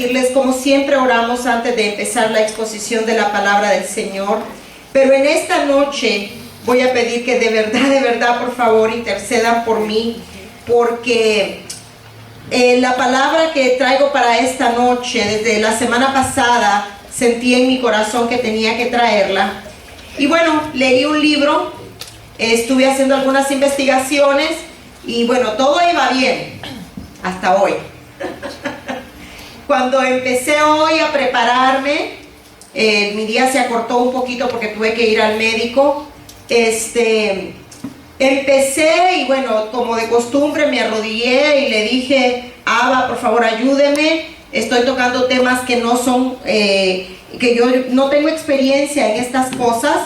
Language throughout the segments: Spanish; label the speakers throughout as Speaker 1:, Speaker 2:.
Speaker 1: pedirles, como siempre oramos antes de empezar la exposición de la palabra del Señor, pero en esta noche voy a pedir que de verdad, por favor, intercedan por mí, porque la palabra que traigo para esta noche, desde la semana pasada, sentí en mi corazón que tenía que traerla. Y bueno, leí un libro, estuve haciendo algunas investigaciones y bueno, todo iba bien hasta hoy. Cuando empecé hoy a prepararme, mi día se acortó un poquito porque tuve que ir al médico. Empecé y bueno, como de costumbre me arrodillé y le dije: Abba, por favor ayúdeme, estoy tocando temas que no son, que yo no tengo experiencia en estas cosas.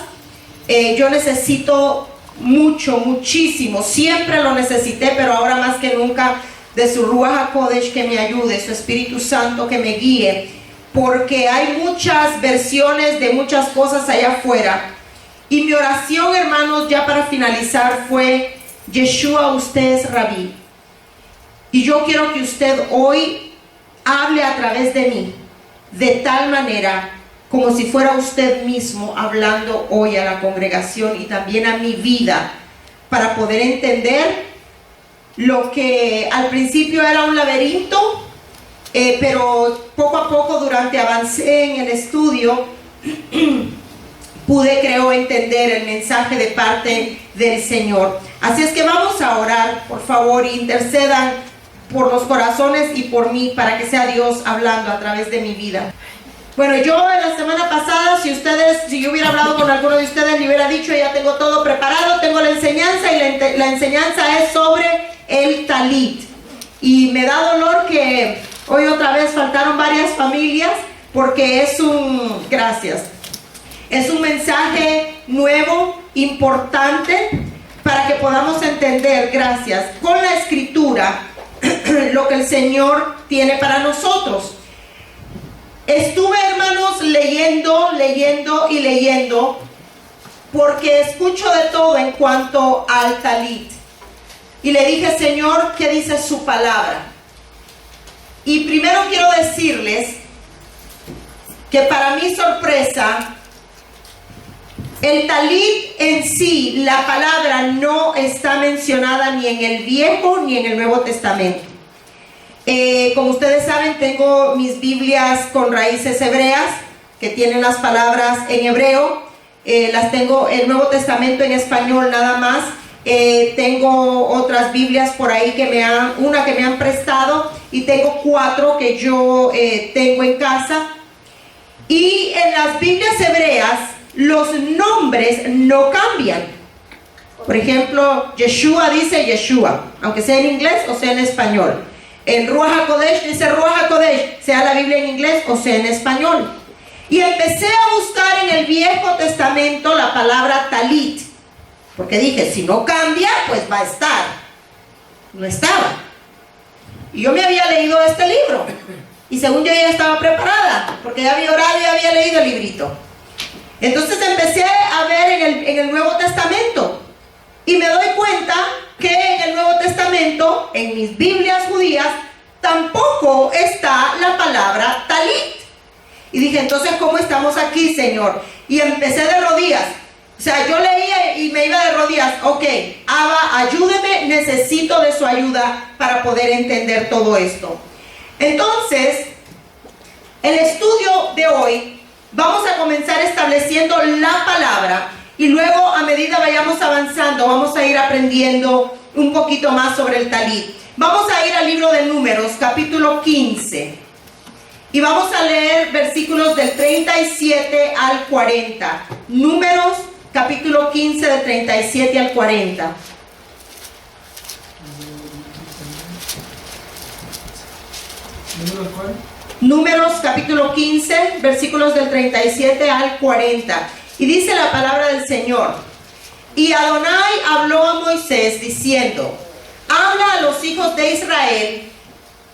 Speaker 1: Yo necesito muchísimo, siempre lo necesité, pero ahora más que nunca de su Ruach HaKodesh que me ayude, su Espíritu Santo que me guíe, porque hay muchas versiones de muchas cosas allá afuera. Y mi oración, hermanos, ya para finalizar fue: Yeshua, usted es Rabí, y yo quiero que usted hoy hable a través de mí, de tal manera como si fuera usted mismo hablando hoy a la congregación y también a mi vida, para poder entender lo que al principio era un laberinto, pero poco a poco, durante avancé en el estudio, pude, creo, entender el mensaje de parte del Señor. Así es que vamos a orar, por favor, intercedan por los corazones y por mí, para que sea Dios hablando a través de mi vida. Bueno, yo la semana pasada, si yo hubiera hablado con alguno de ustedes, le hubiera dicho: ya tengo todo preparado, tengo la enseñanza, y la enseñanza es sobre el talit. Y me da dolor que hoy otra vez faltaron varias familias, porque es un mensaje nuevo, importante, para que podamos entender, con la escritura, lo que el Señor tiene para nosotros. Estuve, hermanos, leyendo, porque escucho de todo en cuanto al talit. Y le dije: Señor, ¿qué dice su palabra? Y primero quiero decirles que, para mi sorpresa, el talit en sí, la palabra no está mencionada ni en el Viejo ni en el Nuevo Testamento. Como ustedes saben, tengo mis Biblias con raíces hebreas, que tienen las palabras en hebreo. Las tengo el Nuevo Testamento en español nada más. Tengo otras Biblias por ahí una que me han prestado, y tengo 4 que yo tengo en casa. Y en las Biblias hebreas los nombres no cambian. Por ejemplo, Yeshua dice Yeshua, aunque sea en inglés o sea en español. En Ruach HaKodesh dice Ruach HaKodesh, sea la Biblia en inglés o sea en español. Y empecé a buscar en el Viejo Testamento la palabra talit, porque dije: si no cambia, pues va a estar. No estaba. Y yo me había leído este libro, y según yo ya estaba preparada, porque ya había orado y había leído el librito. Entonces empecé a ver en el Nuevo Testamento, y me doy cuenta que en el Nuevo Testamento, en mis Biblias judías, tampoco está la palabra talit. Y dije: entonces, ¿cómo estamos aquí, Señor? Y empecé de rodillas. O sea, yo leía y me iba de rodillas. Ok, Abba, ayúdeme, necesito de su ayuda para poder entender todo esto. Entonces, el estudio de hoy, vamos a comenzar estableciendo la palabra, y luego, a medida vayamos avanzando, vamos a ir aprendiendo un poquito más sobre el talit. Vamos a ir al libro de Números, capítulo 15. Y vamos a leer versículos del 37 al 40. Números, capítulo 15, del 37 al 40.
Speaker 2: ¿Números cuál?
Speaker 1: Números, capítulo 15, versículos del 37 al 40. Y dice la palabra del Señor: y Adonai habló a Moisés diciendo: habla a los hijos de Israel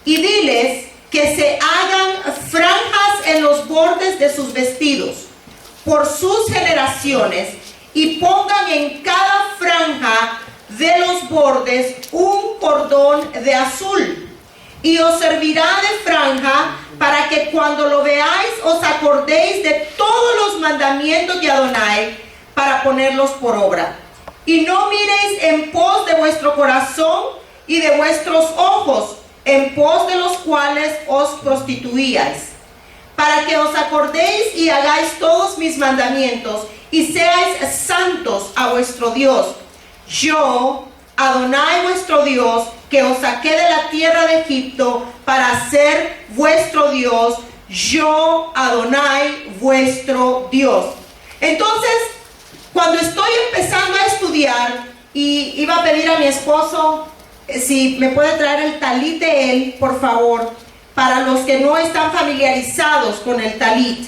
Speaker 1: y diles que se hagan franjas en los bordes de sus vestidos por sus generaciones, y pongan en cada franja de los bordes un cordón de azul, y os servirá de franja para que cuando lo veáis os acordéis de todos los mandamientos de Adonai para ponerlos por obra. Y no miréis en pos de vuestro corazón y de vuestros ojos, en pos de los cuales os prostituíais, para que os acordéis y hagáis todos mis mandamientos y seáis santos a vuestro Dios. Yo, Adonai vuestro Dios, que os saqué de la tierra de Egipto para ser vuestro Dios, yo, Adonai vuestro Dios. Entonces, cuando estoy empezando a estudiar, y iba a pedir a mi esposo si me puede traer el talit de él, por favor, para los que no están familiarizados con el talit.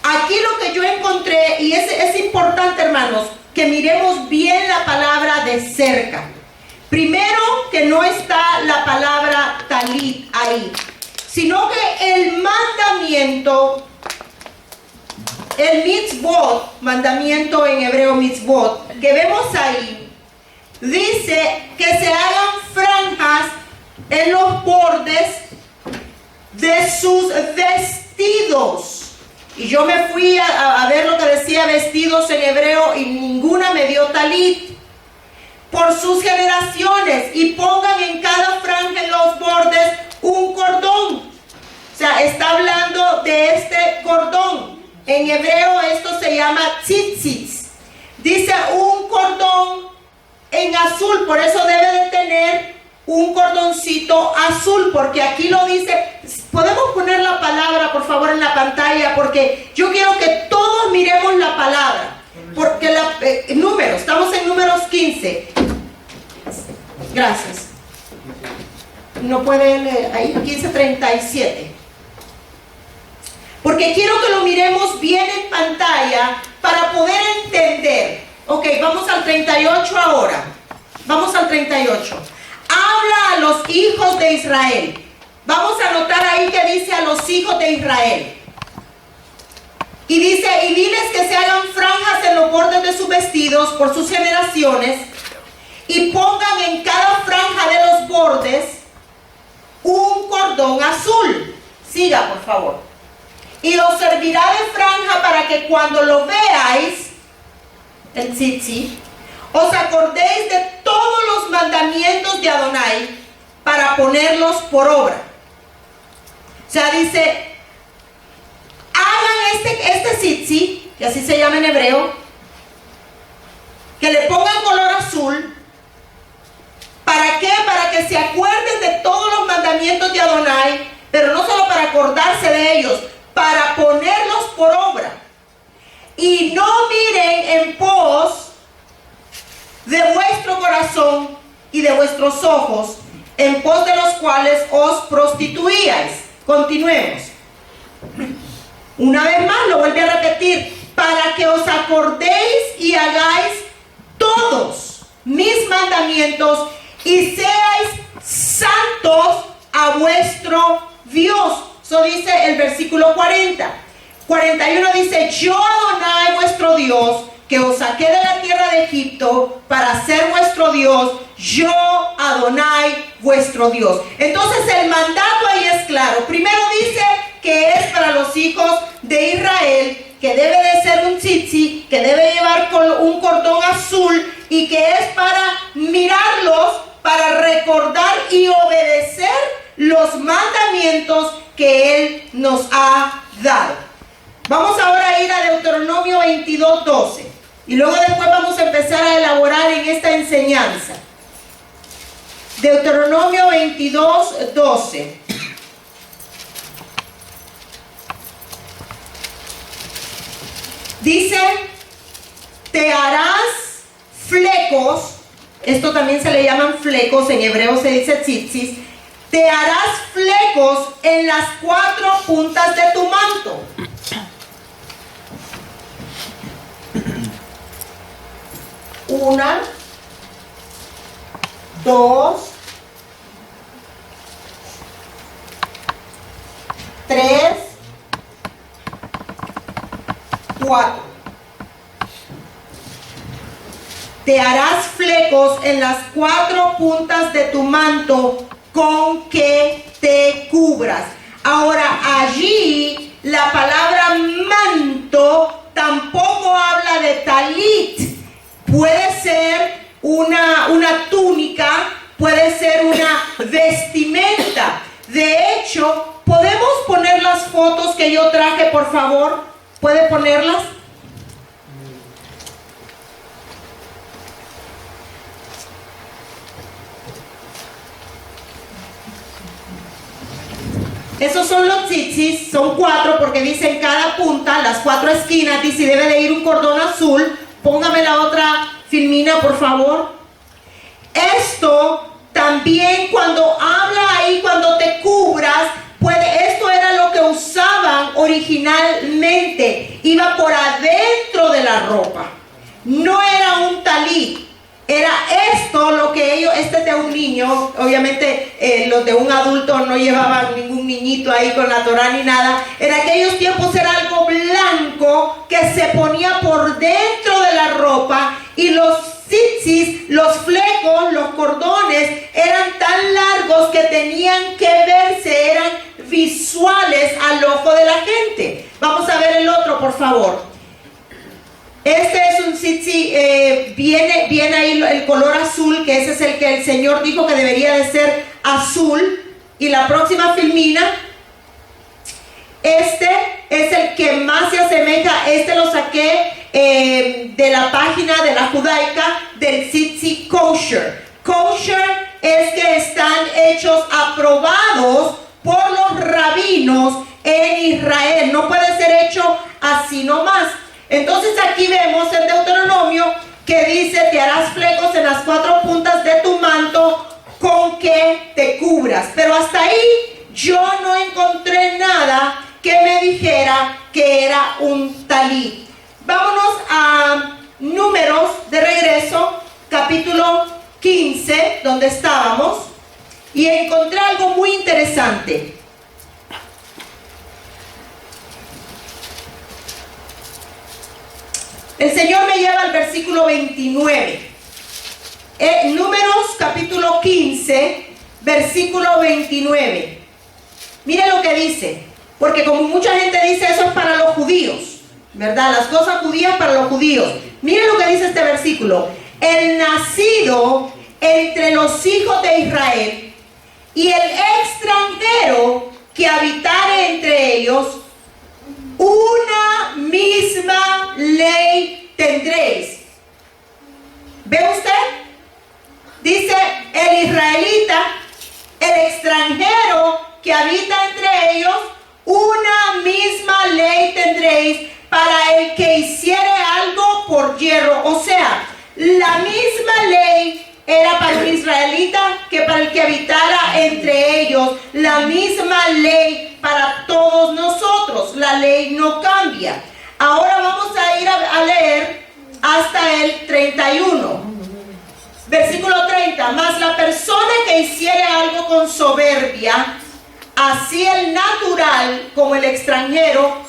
Speaker 1: Aquí lo que yo encontré, y es importante, hermanos, que miremos bien la palabra de cerca. Primero, que no está la palabra talit ahí, sino que el mandamiento, el mitzvot, mandamiento en hebreo mitzvot, que vemos ahí, dice que se hagan franjas en los bordes de sus vestidos. Y yo me fui a ver lo que decía vestidos en hebreo y ninguna me dio talit. Por sus generaciones, y pongan en cada franja en los bordes un cordón. O sea, está hablando de este cordón. En hebreo esto se llama tzitzis. Dice un cordón en azul, por eso debe de tener un cordoncito azul, porque aquí lo dice. Podemos poner la palabra, por favor, en la pantalla, porque yo quiero que todos miremos la palabra. Porque números, estamos en números 15. Gracias. No puede leer ahí, 15:37. Porque quiero que lo miremos bien en pantalla para poder entender. Ok, vamos al 38 ahora. Vamos al 38. Habla a los hijos de Israel. Vamos a anotar ahí que dice a los hijos de Israel. Y dice, y diles que se hagan franjas en los bordes de sus vestidos por sus generaciones, y pongan en cada franja de los bordes un cordón azul. Siga, por favor. Y os servirá de franja para que cuando lo veáis, el tzitzi, os acordéis de todos los mandamientos de Adonai para ponerlos por obra. O sea, dice, hagan este tzitzi, que así se llama en hebreo, que le pongan color azul. ¿Para qué? Para que se acuerden de todos los mandamientos de Adonai, pero no solo para acordarse de ellos, para ponerlos por obra. Y no miren en pos de vuestro corazón y de vuestros ojos, en pos de los cuales os prostituíais. Continuemos. Una vez más, lo vuelve a repetir, para que os acordéis y hagáis todos mis mandamientos y seáis santos a vuestro Dios. Eso dice el versículo 40. 41 dice, yo Adonai vuestro Dios, que os saqué de la tierra de Egipto para ser vuestro Dios, yo Adonai vuestro Dios. Entonces el mandato ahí es claro. Primero dice que es para los hijos de Israel, que debe de ser un tzitzi, que debe llevar un cordón azul y que es para mirarlos, para recordar y obedecer los mandamientos que Él nos ha dado. Vamos ahora a ir a Deuteronomio 22:12 y luego después vamos a empezar a elaborar en esta enseñanza. Deuteronomio 22:12. Dice, te harás flecos, esto también se le llaman flecos, en hebreo se dice tzitzis, te harás flecos en las 4 puntas de tu manto. Una, 2, 3, 4. Te harás flecos en las 4 puntas de tu manto con que te cubras. Ahora, allí allí la palabra manto tampoco habla de talit. Puede ser una túnica, puede ser una vestimenta. De hecho, ¿podemos poner las fotos que yo traje, por favor? ¿Puede ponerlas? Esos son los tzitzis, son 4 porque dice en cada punta, las 4 esquinas, dice debe de ir un cordón azul. Póngame la otra filmina, por favor. Esto también cuando habla ahí, cuando te cubras, esto era lo que usaban originalmente. Iba por adentro de la ropa. No era un talit. Era esto lo que ellos, este es de un niño, obviamente los de un adulto no llevaban ningún niñito ahí con la Torá ni nada. En aquellos tiempos era algo blanco que se ponía por dentro de la ropa, y los tzitzis, los flecos, los cordones eran tan largos que tenían que verse, eran visuales al ojo de la gente. Vamos a ver el otro, por favor. Este es un tzitzi, viene ahí el color azul, que ese es el que el Señor dijo que debería de ser azul. Y la próxima filmina, este es el que más se asemeja. Este lo saqué de la página de la judaica del tzitzi kosher. Kosher es que están hechos aprobados por los rabinos en Israel. No puede ser hecho así nomás. Entonces aquí vemos en Deuteronomio que dice: te harás flecos en las 4 puntas de tu manto con que te cubras. Pero hasta ahí yo no encontré nada que me dijera que era un talit. Vámonos a Números, de regreso, capítulo 15, donde estábamos, y encontré algo muy interesante. El Señor me lleva al versículo 29. Números capítulo 15, versículo 29. Mire lo que dice. Porque como mucha gente dice, eso es para los judíos, ¿verdad? Las cosas judías para los judíos. Mire lo que dice este versículo. El nacido entre los hijos de Israel y el extranjero que habitare entre ellos, una misma ley tendréis. ¿Ve usted? Dice el israelita, el extranjero que habita entre ellos, una misma ley tendréis para el que hiciere algo por yerro. O sea, la misma ley era para un israelita que para el que habitara entre ellos. La misma ley para todos nosotros. La ley no cambia. Ahora vamos a ir a leer hasta el 31. Versículo 30. Mas la persona que hiciere algo con soberbia, así el natural como el extranjero,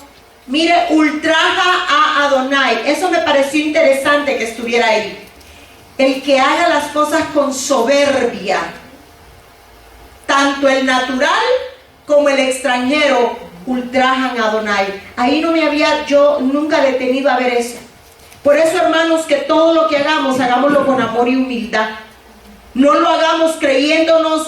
Speaker 1: mire, ultraja a Adonai. Eso me pareció interesante que estuviera ahí. El que haga las cosas con soberbia, tanto el natural como el extranjero ultrajan a Adonai. Ahí no me había yo nunca detenido a ver eso. Por eso, hermanos, que todo lo que hagamos, hagámoslo con amor y humildad. No lo hagamos creyéndonos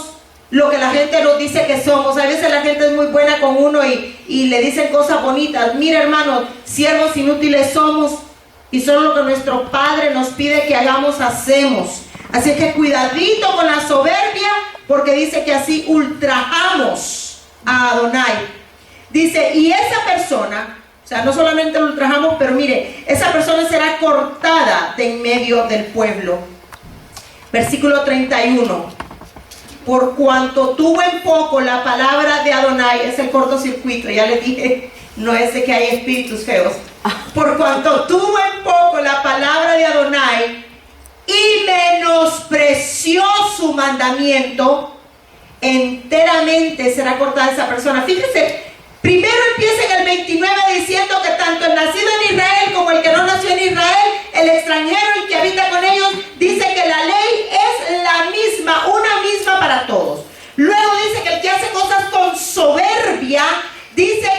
Speaker 1: lo que la gente nos dice que somos. A veces la gente es muy buena con uno y le dicen cosas bonitas. Mira, hermanos, siervos inútiles somos, y solo lo que nuestro Padre nos pide que hagamos, hacemos. Así que cuidadito con la soberbia, porque dice que así ultrajamos a Adonai. Dice, y esa persona, o sea, no solamente lo ultrajamos, pero mire, esa persona será cortada de en medio del pueblo. Versículo 31. Por cuanto tuvo en poco la palabra de Adonai, es el cortocircuito, ya les dije, no es de que hay espíritus feos. Por cuanto tuvo en poco la palabra de Adonai y menospreció su mandamiento, enteramente será cortada esa persona. Fíjese, primero empieza en el 29 diciendo que tanto el nacido en Israel como el que no nació en Israel, el extranjero, el que habita con ellos, dice que la ley es la misma, una misma para todos. Luego dice que el que hace cosas con soberbia, dice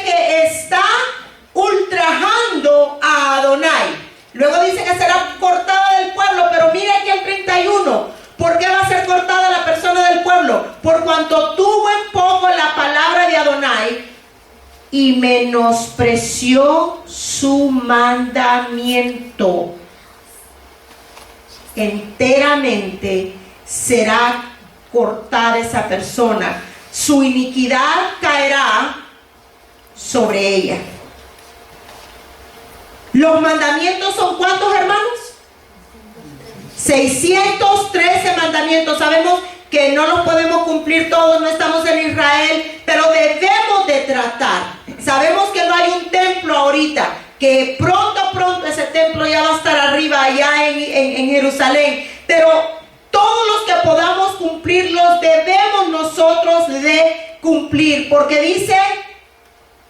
Speaker 1: 31. ¿Por qué va a ser cortada la persona del pueblo? Por cuanto tuvo en poco la palabra de Adonai y menospreció su mandamiento. Enteramente será cortada esa persona. Su iniquidad caerá sobre ella. Los mandamientos son ¿cuántos, hermanos? 613 mandamientos. Sabemos que no los podemos cumplir todos, no estamos en Israel, pero debemos de tratar. Sabemos que no hay un templo ahorita, que pronto ese templo ya va a estar arriba allá en Jerusalén, pero todos los que podamos cumplirlos debemos nosotros de cumplir, porque dice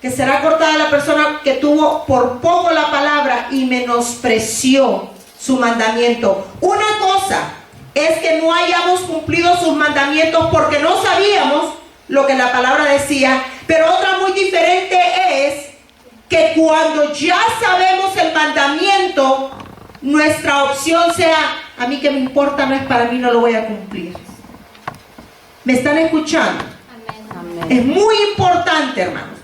Speaker 1: que será cortada la persona que tuvo por poco la palabra y menospreció su mandamiento. Una cosa es que no hayamos cumplido sus mandamientos porque no sabíamos lo que la palabra decía, pero otra muy diferente es que cuando ya sabemos el mandamiento, nuestra opción sea: a mí que me importa, no es para mí, no lo voy a cumplir. ¿Me están escuchando? Amén. Es muy importante, hermanos.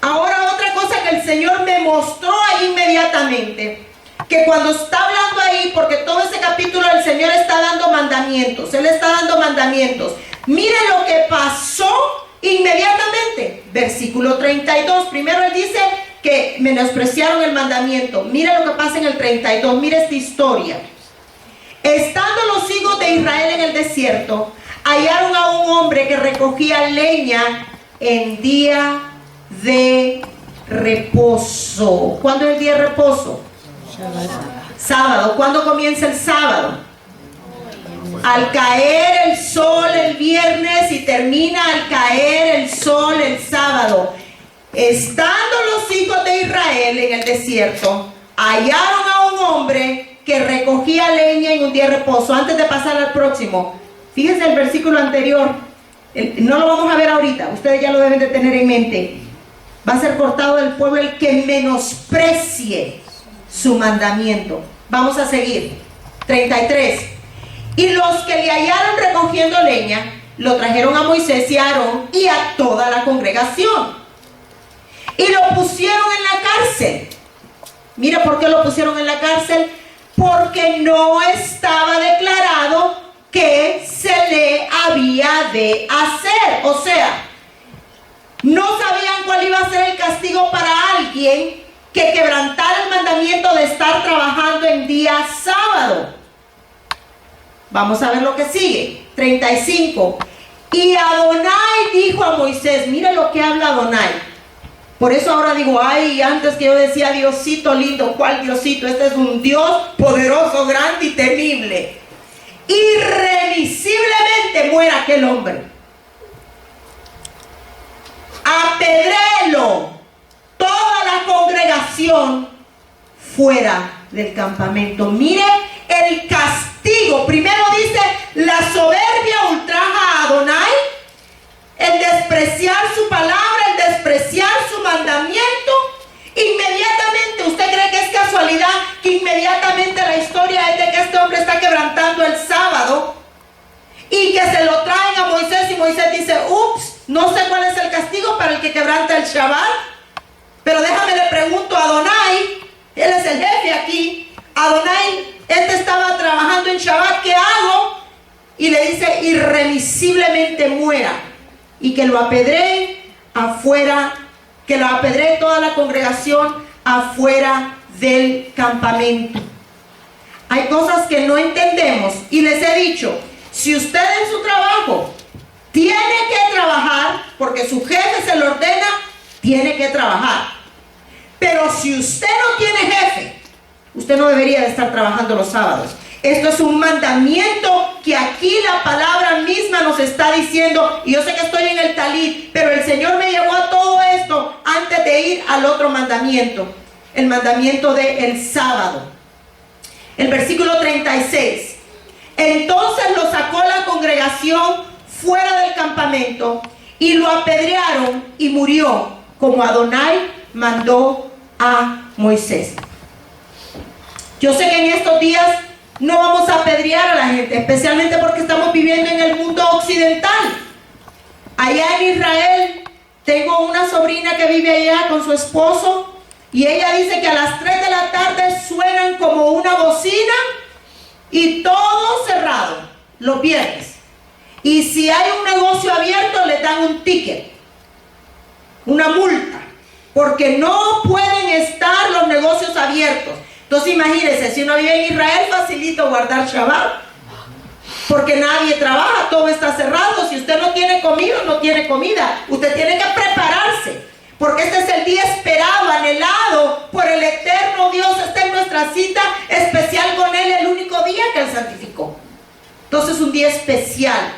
Speaker 1: Ahora, otra cosa que el Señor me mostró ahí inmediatamente, que cuando está hablando ahí, porque todo ese capítulo el Señor está dando mandamientos, Él está dando mandamientos. Mire lo que pasó inmediatamente. Versículo 32. Primero Él dice que menospreciaron el mandamiento. Mire lo que pasa en el 32. Mire esta historia. Estando los hijos de Israel en el desierto, hallaron a un hombre que recogía leña en día de reposo. ¿Cuándo es el día de reposo? Sábado. ¿Cuándo comienza el sábado? Al caer el sol el viernes y termina al caer el sol el sábado. Estando los hijos de Israel en el desierto, hallaron a un hombre que recogía leña en un día de reposo. Antes de pasar al próximo, fíjense el versículo anterior, no lo vamos a ver ahorita, ustedes ya lo deben de tener en mente. Va a ser cortado del pueblo el que menosprecie su mandamiento. Vamos a seguir. 33. Y los que le hallaron recogiendo leña, lo trajeron a Moisés y a Aarón y a toda la congregación. Y lo pusieron en la cárcel. Mira por qué lo pusieron en la cárcel. Porque no estaba declarado que se le había de hacer. O sea, no sabían cuál iba a ser el castigo para alguien que quebrantara el mandamiento de estar trabajando en día sábado. Vamos a ver lo que sigue. 35. Y Adonai dijo a Moisés, mira lo que habla Adonai. Por eso ahora digo, ay, antes que yo decía Diosito lindo, ¿cuál Diosito? Este es un Dios poderoso, grande y temible. Irremisiblemente muera aquel hombre. Apedréelo toda la congregación fuera del campamento. Mire el castigo. Primero dice, la soberbia ultraja a Adonai, el despreciar su palabra, el despreciar su mandamiento. Inmediatamente, ¿usted cree que es casualidad que inmediatamente la historia es de que este hombre está quebrantando el sábado y que se lo traen a Moisés y Moisés dice, ups, no sé cuál es el castigo para el que quebranta el Shabbat, pero déjame le pregunto a Adonai, él es el jefe aquí, Adonai, este estaba trabajando en Shabbat, ¿qué hago? Y le dice, irremisiblemente muera, y que lo apedreen afuera, que lo apedree toda la congregación afuera del campamento. Hay cosas que no entendemos y les he dicho, si usted en su trabajo tiene que trabajar, porque su jefe se lo ordena, tiene que trabajar. Pero si usted no tiene jefe, usted no debería de estar trabajando los sábados. Esto es un mandamiento que aquí la palabra misma nos está diciendo. Y yo sé que estoy en el talit, pero el Señor me llevó a todo esto antes de ir al otro mandamiento. El mandamiento del sábado. El versículo 36. Entonces lo sacó la congregación fuera del campamento y lo apedrearon y murió como Adonai mandó a Moisés. Yo sé que en estos días no vamos a apedrear a la gente, especialmente porque estamos viviendo en el mundo occidental. Allá en Israel, tengo una sobrina que vive allá con su esposo, y ella dice que a las 3 de la tarde suenan como una bocina y todo cerrado los viernes. Y si hay un negocio abierto, le dan un ticket, una multa, porque no pueden estar los negocios abiertos. Entonces imagínense, si uno vive en Israel, facilito guardar Shabbat, porque nadie trabaja, todo está cerrado. Si usted no tiene comida, no tiene comida. Usted tiene que prepararse, porque este es el día esperado, anhelado por el eterno Dios. Esta es nuestra cita especial con Él, el único día que Él santificó. Entonces un día especial.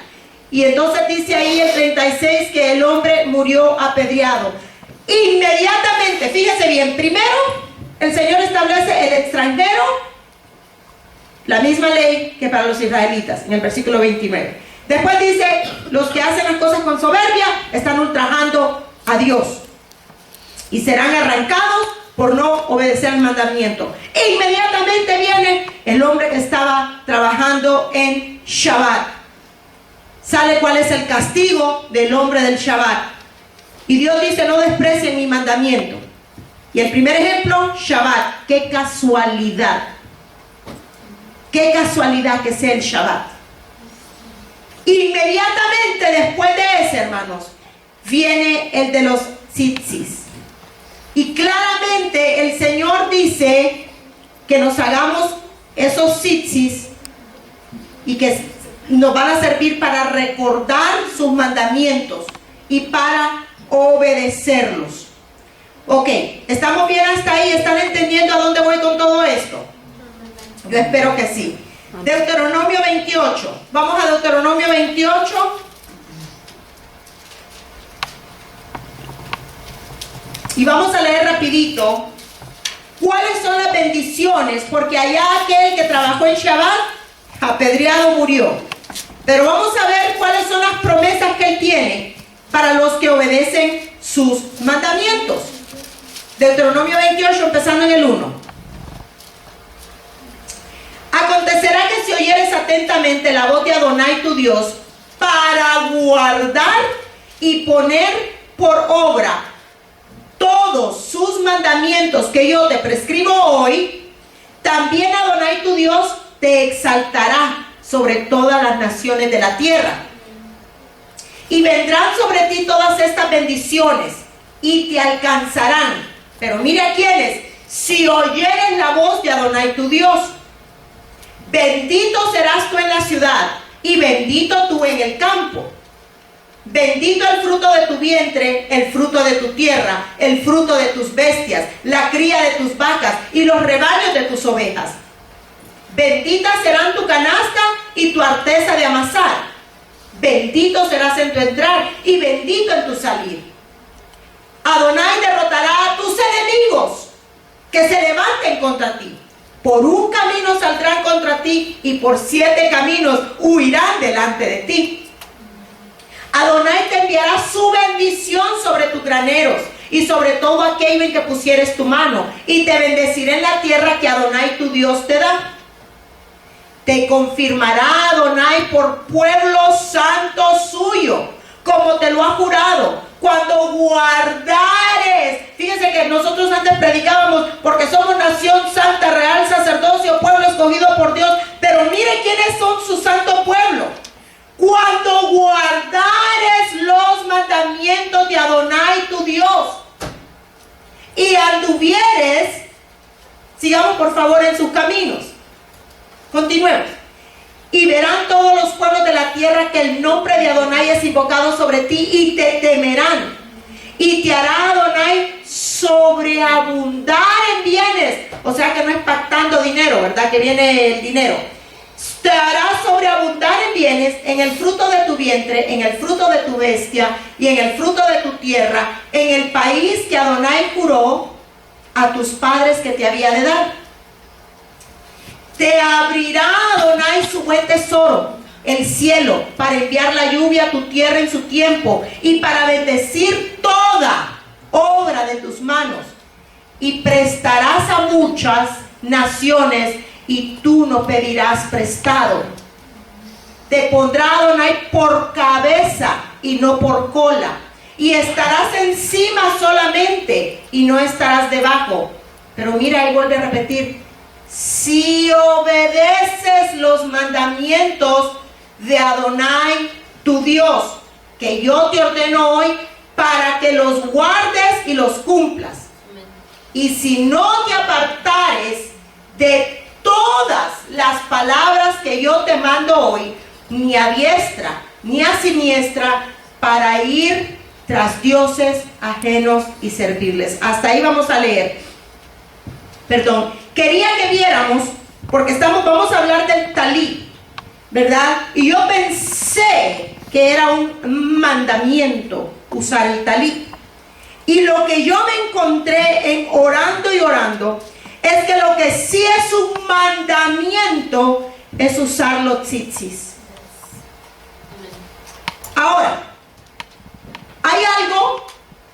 Speaker 1: Y entonces dice ahí el 36 que el hombre murió apedreado. Inmediatamente, fíjese bien, primero el Señor establece el extranjero, la misma ley que para los israelitas, en el versículo 29. Después dice, los que hacen las cosas con soberbia están ultrajando a Dios y serán arrancados por no obedecer el mandamiento. E inmediatamente viene el hombre que estaba trabajando en Shabbat. Sale cuál es el castigo del hombre del Shabbat. Y Dios dice, no desprecien mi mandamiento. Y el primer ejemplo, Shabbat. ¡Qué casualidad! ¡Qué casualidad que sea el Shabbat! Inmediatamente después de ese, hermanos, viene el de los tzitzis. Y claramente el Señor dice que nos hagamos esos tzitzis y que nos van a servir para recordar sus mandamientos y para obedecerlos. Ok, ¿estamos bien hasta ahí? ¿Están entendiendo a dónde voy con todo esto? Yo espero que sí. Deuteronomio 28. Vamos a Deuteronomio 28. Y vamos a leer rapidito cuáles son las bendiciones, porque allá aquel que trabajó en Shabbat, apedreado murió. Pero vamos a ver cuáles son las promesas que Él tiene para los que obedecen sus mandamientos. Deuteronomio 28, empezando en el 1. Acontecerá que si oyeres atentamente la voz de Adonai tu Dios, para guardar y poner por obra todos sus mandamientos que yo te prescribo hoy, también Adonai tu Dios te exaltará sobre todas las naciones de la tierra. Y vendrán sobre ti todas estas bendiciones y te alcanzarán. Pero mira quiénes: si oyeres la voz de Adonai tu Dios. Bendito serás tú en la ciudad y bendito tú en el campo. Bendito el fruto de tu vientre, el fruto de tu tierra, el fruto de tus bestias, la cría de tus vacas y los rebaños de tus ovejas. Bendita serán tu canasta y tu arteza de amasar. Bendito serás en tu entrar y bendito en tu salir. Adonai derrotará a tus enemigos que se levanten contra ti. Por un camino saldrán contra ti y por 7 caminos huirán delante de ti. Adonai te enviará su bendición sobre tus graneros y sobre todo aquello en que pusieres tu mano, y te bendeciré en la tierra que Adonai tu Dios te da. Te confirmará Adonai por pueblo santo suyo, como te lo ha jurado, cuando guardares. Fíjense que nosotros antes predicábamos porque somos nación santa, real sacerdocio, pueblo escogido por Dios, pero mire quiénes son su santo pueblo. Cuando guardares los mandamientos de Adonai tu Dios y anduvieres, sigamos por favor en sus caminos. Continuemos. Y verán todos los pueblos de la tierra que el nombre de Adonai es invocado sobre ti y te temerán. Y te hará Adonai sobreabundar en bienes. O sea que no es pactando dinero, ¿verdad? Que viene el dinero. Te hará sobreabundar en bienes, en el fruto de tu vientre, en el fruto de tu bestia y en el fruto de tu tierra, en el país que Adonai juró a tus padres que te había de dar. Te abrirá Adonai su buen tesoro, el cielo, para enviar la lluvia a tu tierra en su tiempo y para bendecir toda obra de tus manos. Y prestarás a muchas naciones y tú no pedirás prestado. Te pondrá Adonai por cabeza y no por cola, y estarás encima solamente y no estarás debajo. Pero mira, ahí vuelve a repetir: si obedeces los mandamientos de Adonai, tu Dios, que yo te ordeno hoy, para que los guardes y los cumplas. Y si no te apartares de todas las palabras que yo te mando hoy, ni a diestra ni a siniestra, para ir tras dioses ajenos y servirles. Hasta ahí vamos a leer. Perdón, quería que viéramos, porque vamos a hablar del talit, ¿verdad? Y yo pensé que era un mandamiento usar el talit. Y lo que yo me encontré en orando y orando es que lo que sí es un mandamiento es usar los tzitzis. Ahora, hay algo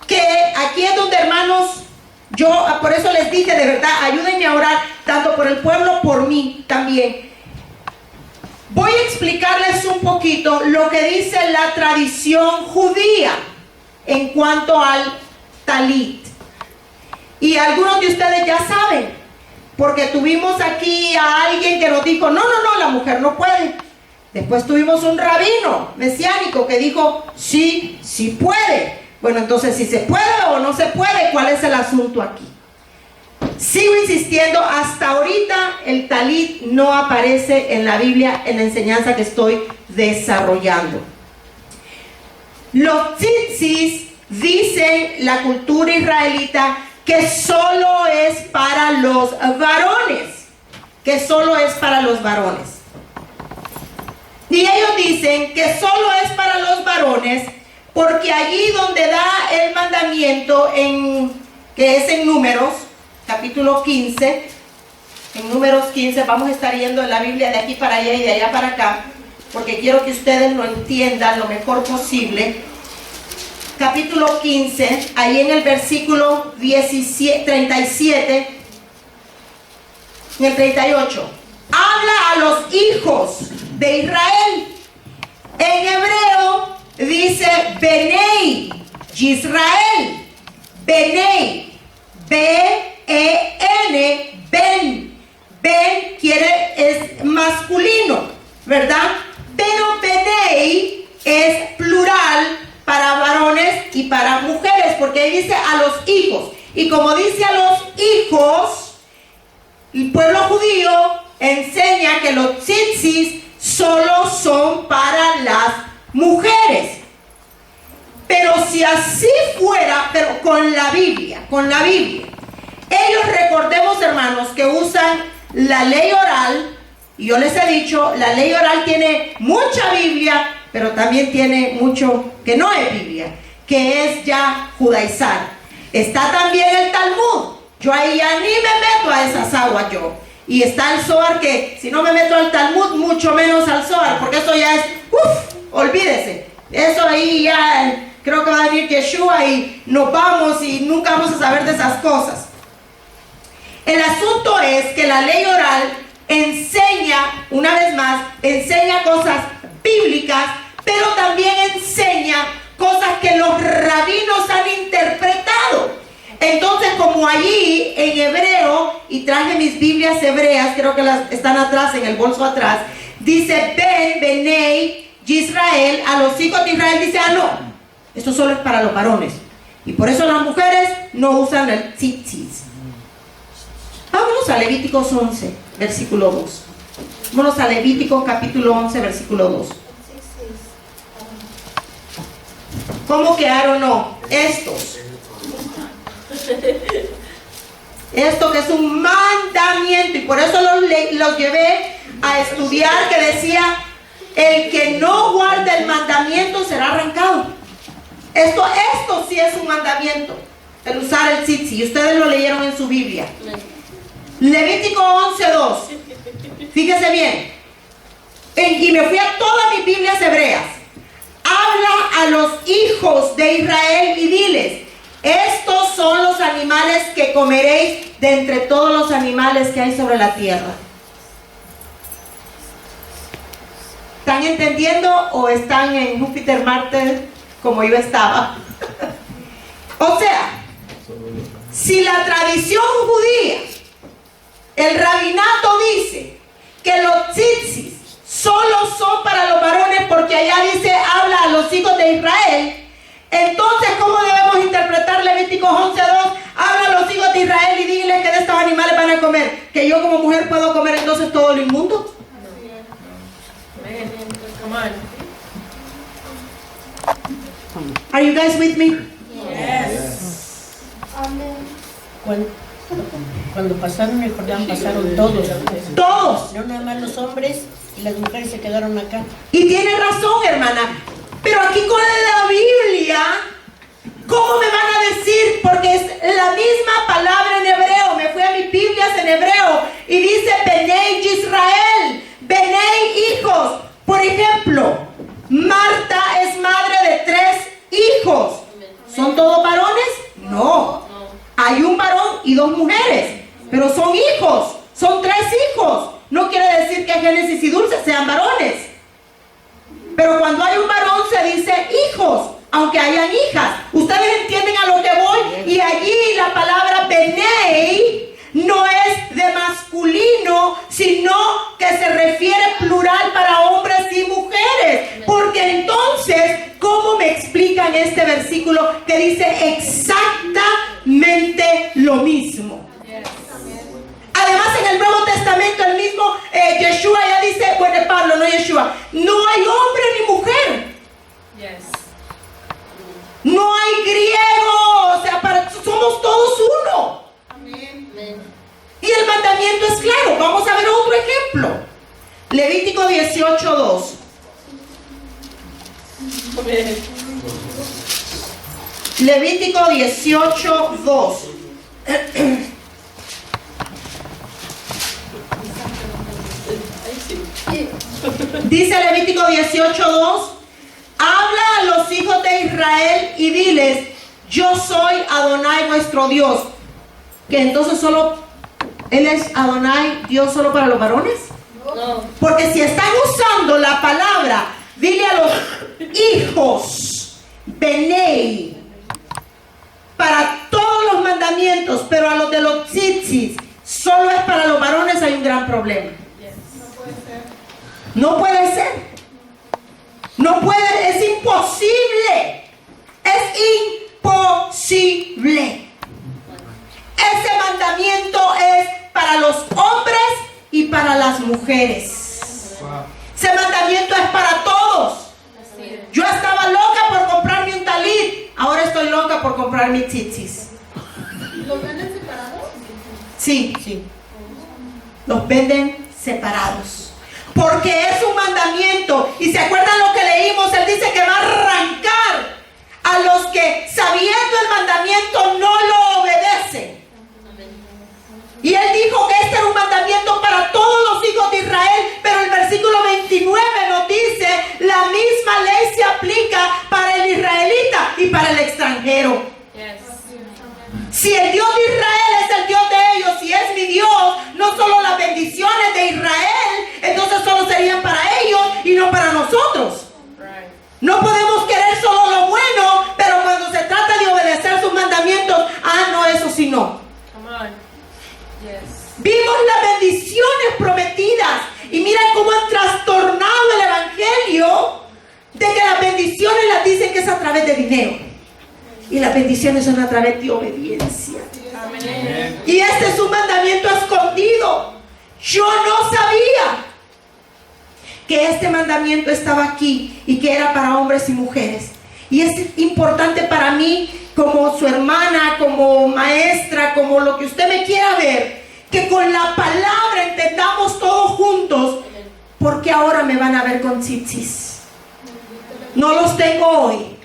Speaker 1: que aquí es donde, hermanos, yo por eso les dije, de verdad, ayúdenme a orar tanto por el pueblo, por mí también. Voy a explicarles un poquito lo que dice la tradición judía en cuanto al talit. Y algunos de ustedes ya saben, porque tuvimos aquí a alguien que nos dijo: no, la mujer no puede. Después tuvimos un rabino mesiánico que dijo: sí puede. Bueno, entonces, si se puede o no se puede, ¿cuál es el asunto aquí? Sigo insistiendo, hasta ahorita el talit no aparece en la Biblia en la enseñanza que estoy desarrollando. Los tzitzis, dicen la cultura israelita, que solo es para los varones, que solo es para los varones. Y ellos dicen que solo es para los varones porque allí donde da el mandamiento, que es en Números, capítulo 15, en Números 15, vamos a estar yendo en la Biblia de aquí para allá y de allá para acá, porque quiero que ustedes lo entiendan lo mejor posible. Capítulo 15, ahí en el versículo 37, en el 38, habla a los hijos de Israel. En hebreo dice Benei Yisrael, Benei, B-E-N, Ben. Ben es masculino, ¿verdad? Pero Benei es plural para varones y para mujeres, porque ahí dice a los hijos. Y como dice a los hijos, el pueblo judío enseña que los tzitzis solo son para las mujeres. Pero si así fuera, pero con la Biblia, ellos, recordemos, hermanos, que usan la ley oral, y yo les he dicho, la ley oral tiene mucha Biblia, pero también tiene mucho que no es Biblia, que es ya judaizar. Está también el Talmud. Yo ahí ya ni me meto a esas aguas yo. Y está el Zohar, que si no me meto al Talmud, mucho menos al Zohar, porque eso ya es, olvídese. Eso ahí ya, creo que va a venir Yeshua y nos vamos y nunca vamos a saber de esas cosas. El asunto es que la ley oral enseña, una vez más, enseña cosas bíblicas, pero también enseña cosas que los rabinos han interpretado. Entonces, como allí en hebreo, y traje mis Biblias hebreas, creo que las están atrás, en el bolso atrás, dice Benei Yisrael, a los hijos de Israel, dice: no, esto solo es para los varones. Y por eso las mujeres no usan el tzitzis. Vámonos a Levíticos 11, versículo 2. Vámonos a Levíticos capítulo 11, versículo 2. ¿Cómo que Aarón no? Esto que es un mandamiento, y por eso los llevé a estudiar, que decía: el que no guarda el mandamiento será arrancado. Esto sí es un mandamiento, el usar el tzitzit, y ustedes lo leyeron en su Biblia. Levítico 11:2. Fíjese bien. Y me fui a todas mis Biblias hebreas. Habla a los hijos de Israel y diles: estos son los animales que comeréis de entre todos los animales que hay sobre la tierra. ¿Están entendiendo o están en Júpiter Marte como yo estaba? O sea, si la tradición judía, el rabinato dice que los tzitzis solo son para los varones porque allá dice, habla a los hijos de Israel, entonces ¿cómo debemos interpretar Levítico 11:2? Habla a los hijos de Israel y dile que de estos animales van a comer, que yo como mujer puedo comer entonces todo lo inmundo. Are you guys with me?
Speaker 3: Yes. Cuando pasaron el Jordán, pasaron todos.
Speaker 1: Todos.
Speaker 3: No nada más los hombres y las mujeres se quedaron acá.
Speaker 1: Y tiene razón, hermana. Pero aquí con la Biblia, ¿cómo me van a decir? Porque es la misma palabra en hebreo. Me fui a mis Biblias en hebreo y dice Benei Israel, Benei hijos. Por ejemplo, Marta es madre de 3 hijos. ¿Son todos varones? No. Hay un varón y 2 mujeres, pero son hijos, son 3 hijos. No quiere decir que Génesis y Dulce sean varones. Pero cuando hay un varón se dice hijos, aunque hayan hijas. Ustedes entienden a lo que voy. Y allí la palabra Benei no es de masculino, sino que se refiere plural para hombres y mujeres. Porque entonces, ¿cómo me explican este versículo que dice exactamente lo mismo? Además, en el Nuevo Testamento, el mismo Yeshua ya dice, bueno, Pablo, no Yeshua, no hay hombre ni mujer. No hay griego, o sea, somos todos uno. Y el mandamiento es claro. Vamos a ver otro ejemplo. Levítico 18:2. Levítico 18:2. Dice Levítico 18:2: habla a los hijos de Israel y diles, yo soy Adonai vuestro Dios. Que entonces solo Él es Adonai, Dios solo para los varones. No. Porque si están usando la palabra, dile a los hijos, Benei, para todos los mandamientos, pero a los de los tzitzis solo es para los varones, hay un gran problema. No puede ser. No puede, es imposible. Es imposible. Ese mandamiento es para los hombres y para las mujeres. Ese mandamiento es para todos. Yo estaba loca por comprarme un talit, ahora estoy loca por comprar mis tzitzis.
Speaker 4: ¿Los venden separados?
Speaker 1: Sí. Los venden separados. Porque es un mandamiento. Y se acuerdan lo que leímos, Él dice que va a arrancar a los que sabiendo el mandamiento no lo obedecen. Y Él dijo que este era un mandamiento para todos los hijos de Israel, pero el versículo 29 nos dice, la misma ley se aplica para el israelita y para el extranjero. Si el Dios de Israel es el Dios de ellos y es mi Dios, no solo las bendiciones de Israel, entonces solo serían para ellos y no para nosotros. No podemos querer solo lo bueno, pero cuando se trata de obedecer sus mandamientos, no, eso sí no. Vimos las bendiciones prometidas y miren cómo han trastornado el evangelio de que las bendiciones las dicen que es a través de dinero y las bendiciones son a través de obediencia. Amén. Y este es un mandamiento escondido. Yo no sabía que este mandamiento estaba aquí y que era para hombres y mujeres. Y es importante para mí, como su hermana, como maestra, como lo que usted me quiera ver, que con la palabra entendamos todos juntos, porque ahora me van a ver con tzitzis. No los tengo hoy,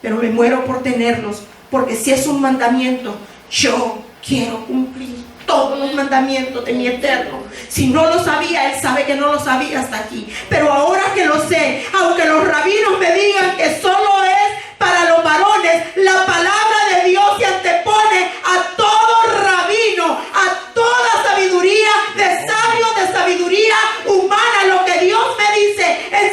Speaker 1: pero me muero por tenerlos, porque si es un mandamiento, yo quiero cumplir todos los mandamientos de mi Eterno. Si no lo sabía, Él sabe que no lo sabía hasta aquí, pero ahora que lo sé, aunque los rabinos me digan que solo es para los varones, la palabra de Dios se antepone a todo rabino, a toda sabiduría de sabios, de sabiduría humana. Lo que Dios me dice en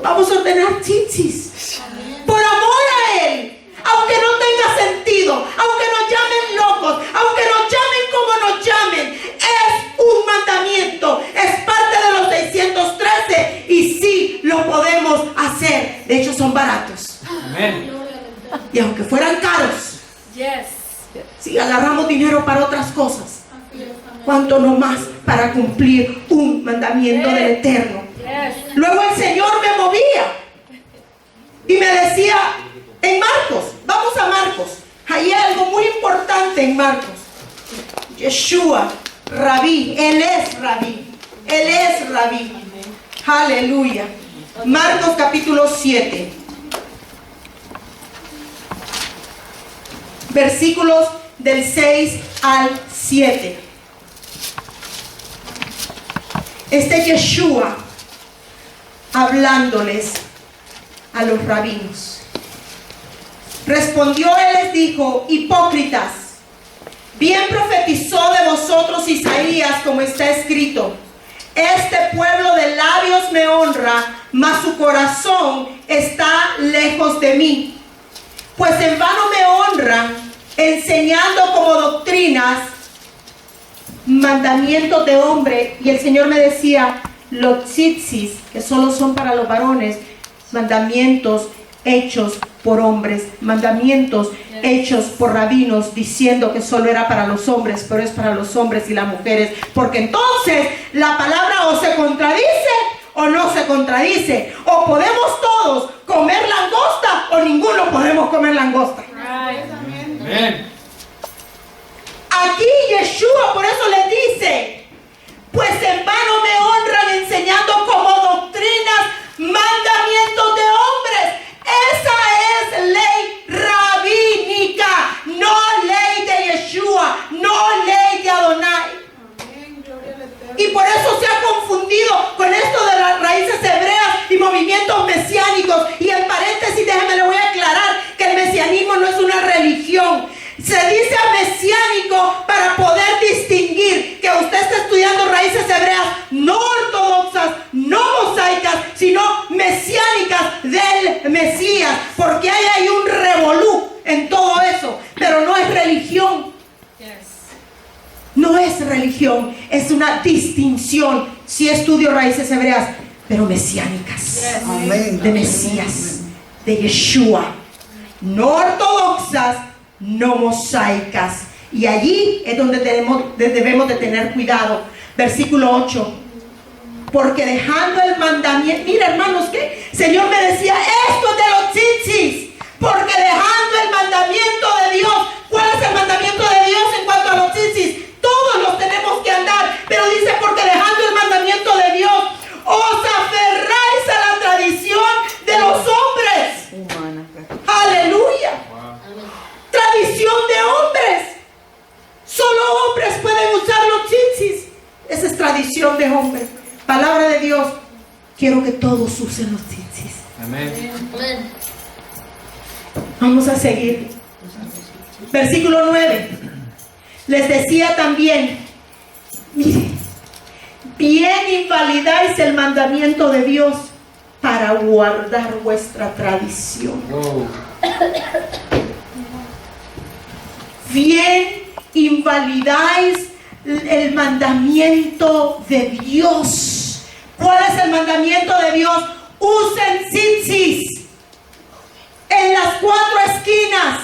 Speaker 1: Vamos a ordenar tzitzis. Por amor a Él. Aunque no tenga sentido, aunque nos llamen locos, aunque nos llamen como nos llamen, es un mandamiento, es parte de los 613 y sí lo podemos hacer. De hecho son baratos.
Speaker 2: Amén.
Speaker 1: Y aunque fueran caros, si agarramos dinero para otras cosas, cuánto no más para cumplir un mandamiento del Eterno. Luego el Señor me movía y me decía en Marcos, vamos a Marcos, hay algo muy importante en Marcos. Yeshua, Rabí, Él es Rabí, Él es Rabí. Aleluya. Marcos capítulo 7, versículos del 6 al 7. Yeshua hablándoles a los rabinos. Respondió él, les dijo: hipócritas, bien profetizó de vosotros Isaías, como está escrito: este pueblo de labios me honra, mas su corazón está lejos de mí. Pues en vano me honran, enseñando como doctrinas mandamientos de hombre. Y el Señor me decía: los tzitzis, que solo son para los varones, mandamientos hechos por hombres, mandamientos hechos por rabinos, diciendo que solo era para los hombres, pero es para los hombres y las mujeres, porque entonces la palabra o se contradice o no se contradice, o podemos todos comer langosta o ninguno podemos comer langosta.
Speaker 2: Amén.
Speaker 1: Aquí Yeshua por eso les dice: pues en vano me honran, enseñando como doctrinas mandamientos de hombres. Esa es ley rabínica, no ley de Yeshua, no ley de Adonai. Y por eso se ha confundido con esto de las raíces hebreas y movimientos mesiánicos. Y en paréntesis, déjeme, le voy a aclarar que el mesianismo no es una religión. Se dice mesiánico para poder distinguir que usted está estudiando raíces hebreas no ortodoxas, no mosaicas, sino mesiánicas del Mesías, porque hay un revolú en todo eso, pero no es religión. No es religión, es una distinción. Sí estudio raíces hebreas, pero mesiánicas, de Mesías, de Yeshua, no ortodoxas, no mosaicas. Y allí es donde debemos de tener cuidado. Versículo 8: porque dejando el mandamiento, mira hermanos, que el Señor me decía esto de los tzitzis, porque dejando el mandamiento de Dios. ¿Cuál es el mandamiento de Dios en cuanto a los tzitzis? Todos los tenemos que andar, pero dice: porque dejando el mandamiento de Dios, os aferráis a la tradición de los hombres. Aleluya. Tradición de hombres. Solo hombres pueden usar los tzitzis. Esa es tradición de hombres. Palabra de Dios: quiero que todos usen los tzitzis.
Speaker 2: Amén.
Speaker 1: Vamos a seguir. Versículo 9. Les decía también: mire, bien invalidáis el mandamiento de Dios para guardar vuestra tradición.
Speaker 2: Oh.
Speaker 1: Bien invalidáis el mandamiento de Dios. ¿Cuál es el mandamiento de Dios? Usen tzitzis en las 4 esquinas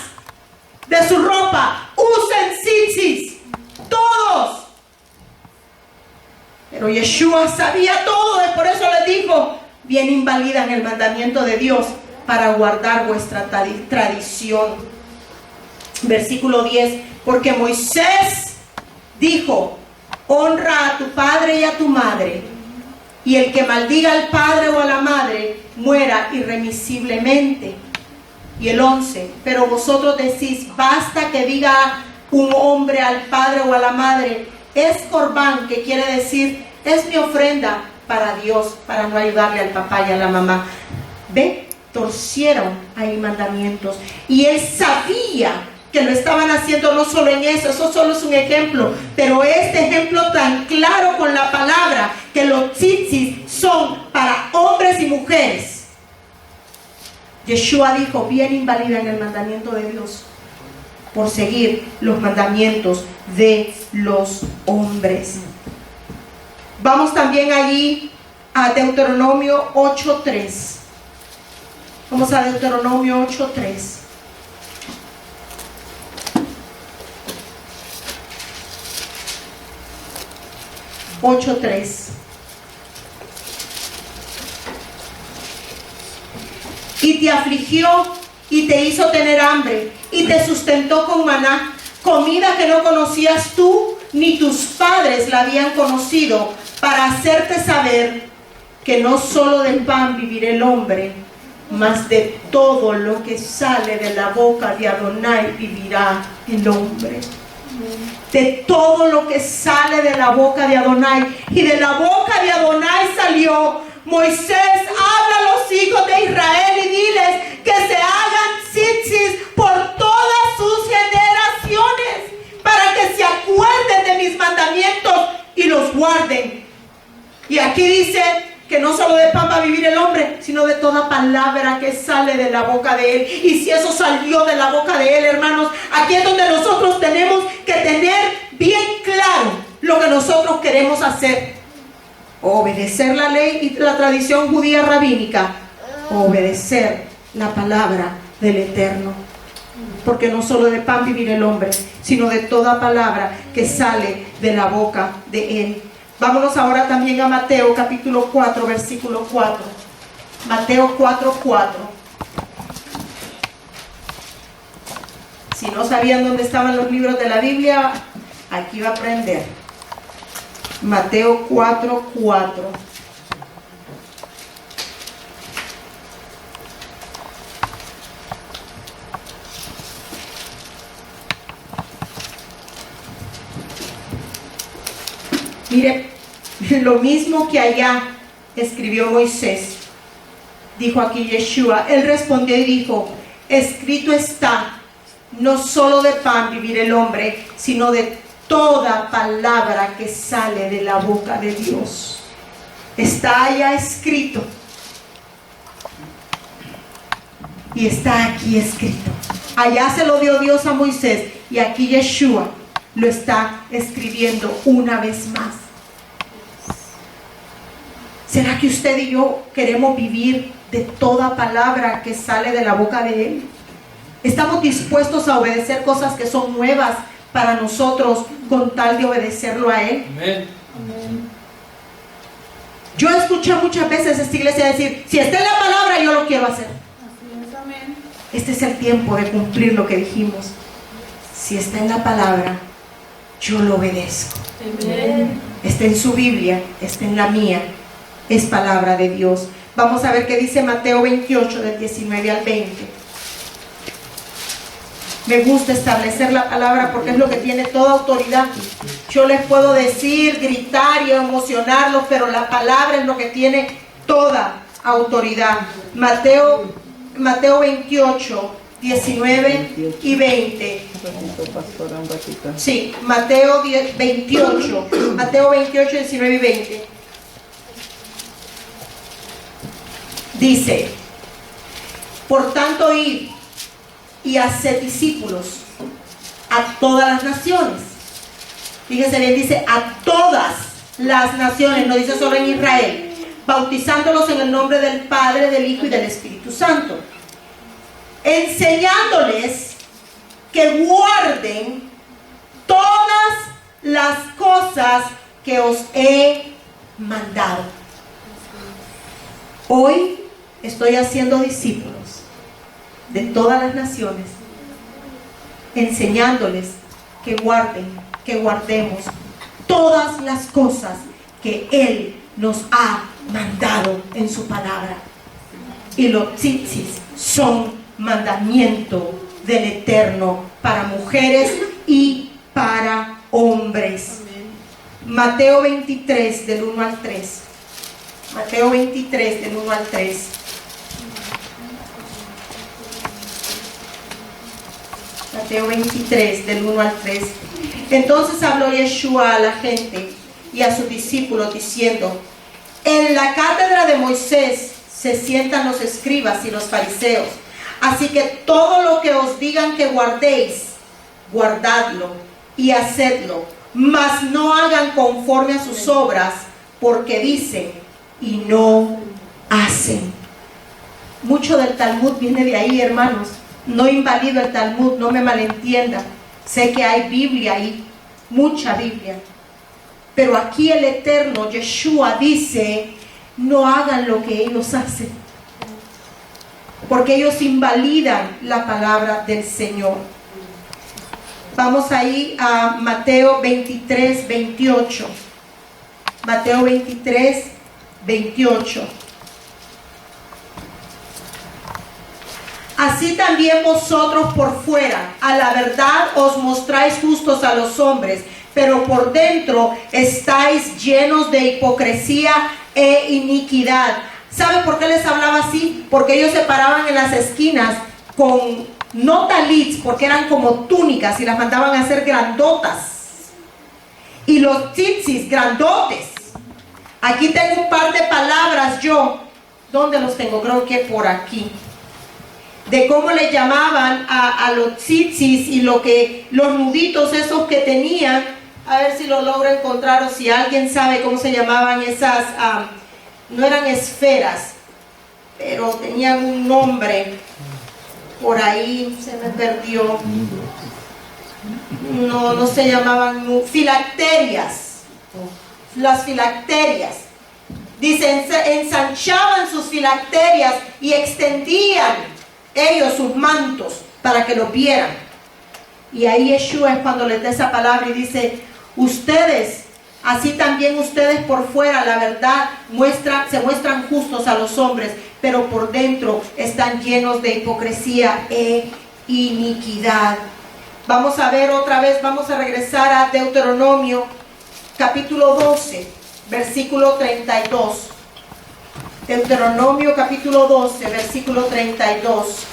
Speaker 1: de su ropa. Usen tzitzis, todos. Pero Yeshua sabía todo, y por eso les dijo: bien invalidan el mandamiento de Dios para guardar vuestra tradición. Versículo 10: porque Moisés dijo: honra a tu padre y a tu madre, y el que maldiga al padre o a la madre muera irremisiblemente. Y el 11: pero vosotros decís: basta que diga un hombre al padre o a la madre, es corbán, que quiere decir es mi ofrenda para Dios, para no ayudarle al papá y a la mamá. Ve, torcieron ahí mandamientos. Y él sabía que lo estaban haciendo no solo en eso solo es un ejemplo, pero este ejemplo tan claro con la palabra, que los tzitzis son para hombres y mujeres. Yeshua dijo, bien invalidan el mandamiento de Dios por seguir los mandamientos de los hombres. Vamos también allí a Deuteronomio 8:3. Vamos a Deuteronomio 8:3. Y te afligió y te hizo tener hambre y te sustentó con maná, comida que no conocías tú ni tus padres la habían conocido, para hacerte saber que no solo del pan vivirá el hombre, mas de todo lo que sale de la boca de Adonai vivirá el hombre. De todo lo que sale de la boca de Adonai. Y de la boca de Adonai salió: Moisés, habla a los hijos de Israel y diles que se hagan tzitzis por todas sus generaciones, para que se acuerden de mis mandamientos y los guarden. Y aquí dice que no solo de pan va a vivir el hombre, sino de toda palabra que sale de la boca de él. Y si eso salió de la boca de él, hermanos, aquí es donde nosotros tenemos que tener bien claro lo que nosotros queremos hacer: obedecer la ley y la tradición judía rabínica, obedecer la palabra del Eterno. Porque no solo de pan vivirá el hombre, sino de toda palabra que sale de la boca de él. Vámonos ahora también a Mateo capítulo 4, versículo 4. Mateo 4:4. Si no sabían dónde estaban los libros de la Biblia, aquí va a aprender. Mateo 4:4. Mire, lo mismo que allá escribió Moisés, dijo aquí Yeshua. Él respondió y dijo: escrito está, no solo de pan vivirá el hombre, sino de toda palabra que sale de la boca de Dios. Está allá escrito y está aquí escrito. Allá se lo dio Dios a Moisés y aquí Yeshua lo está escribiendo una vez más. ¿Será que usted y yo queremos vivir de toda palabra que sale de la boca de Él? ¿Estamos dispuestos a obedecer cosas que son nuevas para nosotros con tal de obedecerlo a Él?
Speaker 2: Amén.
Speaker 1: Yo escuché muchas veces esta iglesia decir: si está en la palabra, yo lo quiero hacer.
Speaker 4: Así es, amén.
Speaker 1: Este es el tiempo de cumplir lo que dijimos. Si está en la palabra, yo lo obedezco.
Speaker 4: Amén.
Speaker 1: Está en su Biblia, está en la mía. Es palabra de Dios. Vamos a ver qué dice Mateo 28, del 19 al 20. Me gusta establecer la palabra porque es lo que tiene toda autoridad. Yo les puedo decir, gritar y emocionarlos, pero la palabra es lo que tiene toda autoridad. Mateo 28, 19 y 20. Sí, Mateo 28, 19 y 20. Dice: por tanto, id y haced discípulos a todas las naciones. Fíjense bien, dice a todas las naciones, no dice solo en Israel, bautizándolos en el nombre del Padre, del Hijo y del Espíritu Santo, enseñándoles que guarden todas las cosas que os he mandado. Hoy estoy haciendo discípulos de todas las naciones, enseñándoles que guardemos todas las cosas que Él nos ha mandado en su palabra. Y los tzitzis son mandamiento del Eterno para mujeres y para hombres. Mateo 23, del 1 al 3. Mateo 23, del 1 al 3. Mateo 23, del 1 al 3. Entonces habló Yeshua a la gente y a sus discípulos diciendo: en la cátedra de Moisés se sientan los escribas y los fariseos. Así que todo lo que os digan que guardéis, guardadlo y hacedlo, mas no hagan conforme a sus obras, porque dicen y no hacen. Mucho del Talmud viene de ahí, hermanos. No invalido el Talmud, no me malentiendan. Sé que hay Biblia ahí, mucha Biblia. Pero aquí el Eterno, Yeshua, dice, no hagan lo que ellos hacen, porque ellos invalidan la palabra del Señor. Vamos ahí a Mateo 23, 28. Mateo 23, 28. Así también vosotros por fuera, a la verdad os mostráis justos a los hombres, pero por dentro estáis llenos de hipocresía e iniquidad. ¿Saben por qué les hablaba así? Porque ellos se paraban en las esquinas con no talits, porque eran como túnicas y las mandaban a hacer grandotas. Y los tzitzis, grandotes. Aquí tengo un par de palabras yo. ¿Dónde los tengo? Creo que por aquí. De cómo le llamaban a los tzitzis y los nuditos esos que tenían. A ver si lo logro encontrar o si alguien sabe cómo se llamaban esas. No eran esferas, pero tenían un nombre. Por ahí se me perdió. No se llamaban filacterias. Las filacterias. Dicen, ensanchaban sus filacterias y extendían ellos sus mantos para que los vieran. Y ahí Yeshua es cuando les da esa palabra y dice, ustedes, así también ustedes por fuera, la verdad, se muestran justos a los hombres, pero por dentro están llenos de hipocresía e iniquidad. Vamos a ver otra vez, vamos a regresar a Deuteronomio, capítulo 12, versículo 32. Deuteronomio capítulo 12, versículo 32.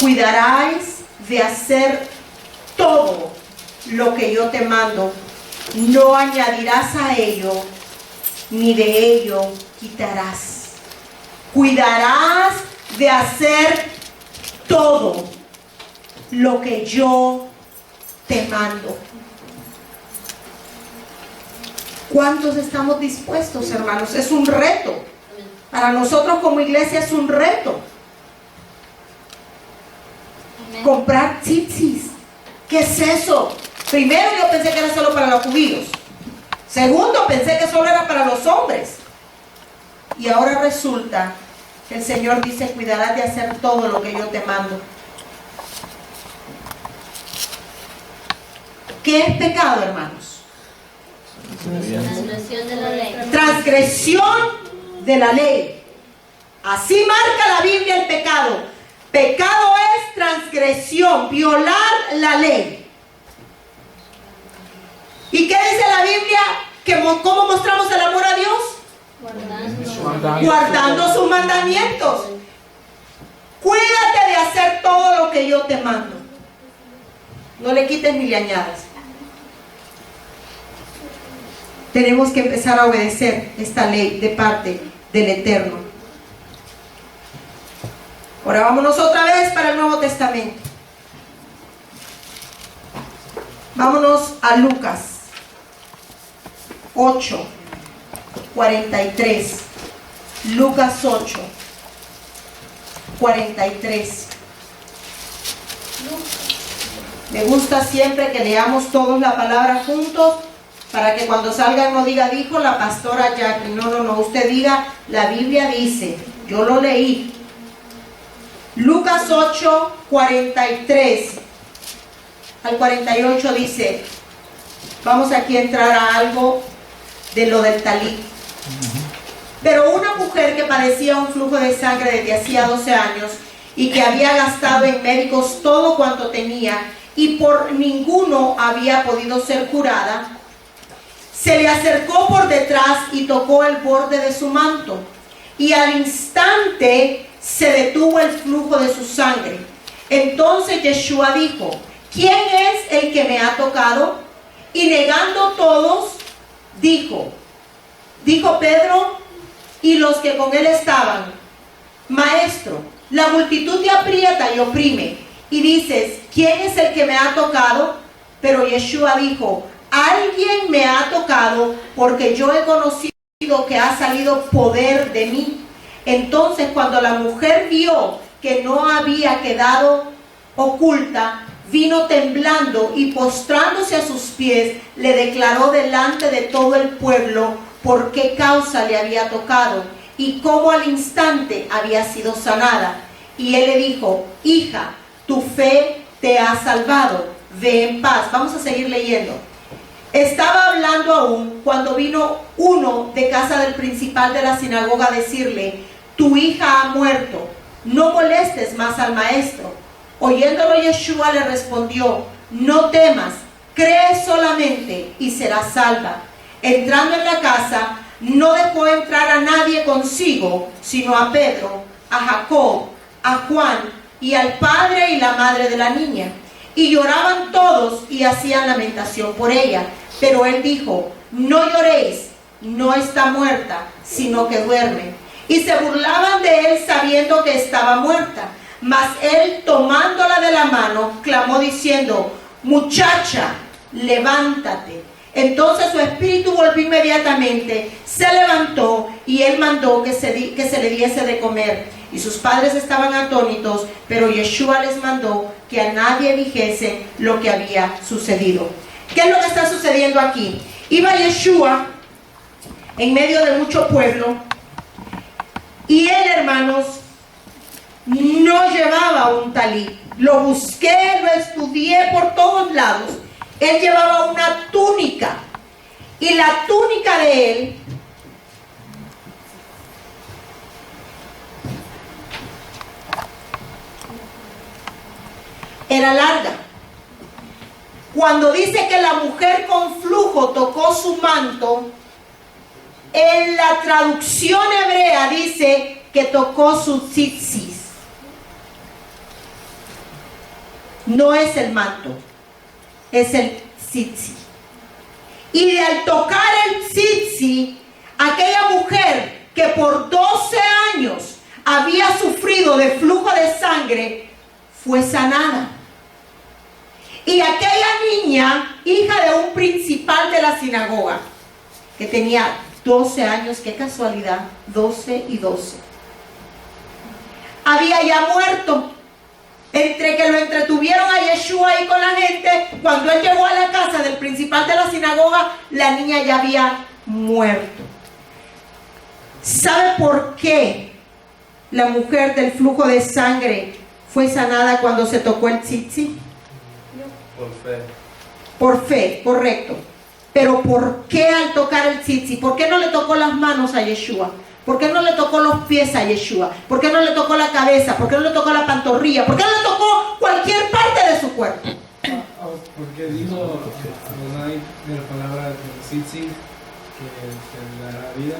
Speaker 1: Cuidarás de hacer todo lo que yo te mando. No añadirás a ello, ni de ello quitarás. Cuidarás de hacer todo lo que yo te mando. ¿Cuántos estamos dispuestos, hermanos? Es un reto. Para nosotros como iglesia es un reto. Comprar tzitzis. ¿Qué es eso? Primero yo pensé que era solo para los judíos. Segundo, pensé que solo era para los hombres. Y ahora resulta que el Señor dice, cuidarás de hacer todo lo que yo te mando. ¿Qué es pecado, hermanos?
Speaker 5: Transgresión de la ley.
Speaker 1: Transgresión de la ley. Así marca la Biblia el pecado. Pecado es transgresión, violar la ley. ¿Y qué dice la Biblia? ¿Cómo mostramos el amor a Dios? Guardando sus mandamientos. Cuídate de hacer todo lo que yo te mando. No le quites ni le añadas. Tenemos que empezar a obedecer esta ley de parte del Eterno. Ahora vámonos otra vez para el Nuevo Testamento. Vámonos a Lucas 8, 43. Lucas 8, 43. Me gusta siempre que leamos todos la palabra juntos, para que cuando salgan no diga, dijo la pastora Jackie. No, usted diga, la Biblia dice, yo lo leí. Lucas 8, 43 al 48 dice, vamos aquí a entrar a algo de lo del talit. Pero una mujer que padecía un flujo de sangre desde hacía 12 años y que había gastado en médicos todo cuanto tenía y por ninguno había podido ser curada, se le acercó por detrás y tocó el borde de su manto, y al instante se detuvo el flujo de su sangre. Entonces Yeshua dijo: ¿quién es el que me ha tocado? Y negando todos, dijo Pedro y los que con él estaban: Maestro, la multitud te aprieta y oprime, y dices: ¿quién es el que me ha tocado? Pero Yeshua dijo: alguien me ha tocado, porque yo he conocido que ha salido poder de mí. Entonces, cuando la mujer vio que no había quedado oculta, vino temblando y postrándose a sus pies, le declaró delante de todo el pueblo por qué causa le había tocado y cómo al instante había sido sanada. Y él le dijo: hija, tu fe te ha salvado, ve en paz. Vamos a seguir leyendo. Estaba hablando aún cuando vino uno de casa del principal de la sinagoga a decirle: tu hija ha muerto, no molestes más al maestro. Oyéndolo, Yeshua le respondió: no temas, cree solamente y serás salva. Entrando en la casa, no dejó entrar a nadie consigo, sino a Pedro, a Jacob, a Juan y al padre y la madre de la niña. Y lloraban todos y hacían lamentación por ella. Pero él dijo: no lloréis, no está muerta, sino que duerme. Y se burlaban de él sabiendo que estaba muerta. Mas él, tomándola de la mano, clamó diciendo: muchacha, levántate. Entonces su espíritu volvió inmediatamente, se levantó y él mandó que se le diese de comer. Y sus padres estaban atónitos, pero Yeshua les mandó que a nadie dijese lo que había sucedido. ¿Qué es lo que está sucediendo aquí? Iba Yeshua en medio de mucho pueblo y él, hermanos, no llevaba un talí. Lo busqué, lo estudié por todos lados. Él llevaba una túnica y la túnica de él era larga. Cuando dice que la mujer con flujo tocó su manto, en la traducción hebrea dice que tocó su tzitzis. No es el manto, es el tzitzi. Y al tocar el tzitzi, aquella mujer que por 12 años había sufrido de flujo de sangre, fue sanada. Y aquella niña, hija de un principal de la sinagoga, que tenía 12 años, qué casualidad, 12 y 12, había ya muerto. Entre que lo entretuvieron a Yeshua ahí con la gente, cuando él llegó a la casa del principal de la sinagoga, la niña ya había muerto. ¿Sabe por qué la mujer del flujo de sangre fue sanada cuando se tocó el tzitzi?
Speaker 2: Por fe.
Speaker 1: Por fe, correcto. Pero ¿por qué al tocar el tzitzi? ¿Por qué no le tocó las manos a Yeshua? ¿Por qué no le tocó los pies a Yeshua? ¿Por qué no le tocó la cabeza? ¿Por qué no le tocó la pantorrilla? ¿Por qué no le tocó cualquier parte de su cuerpo?
Speaker 2: Porque dijo Adonai de la palabra tzitzi que dará vida.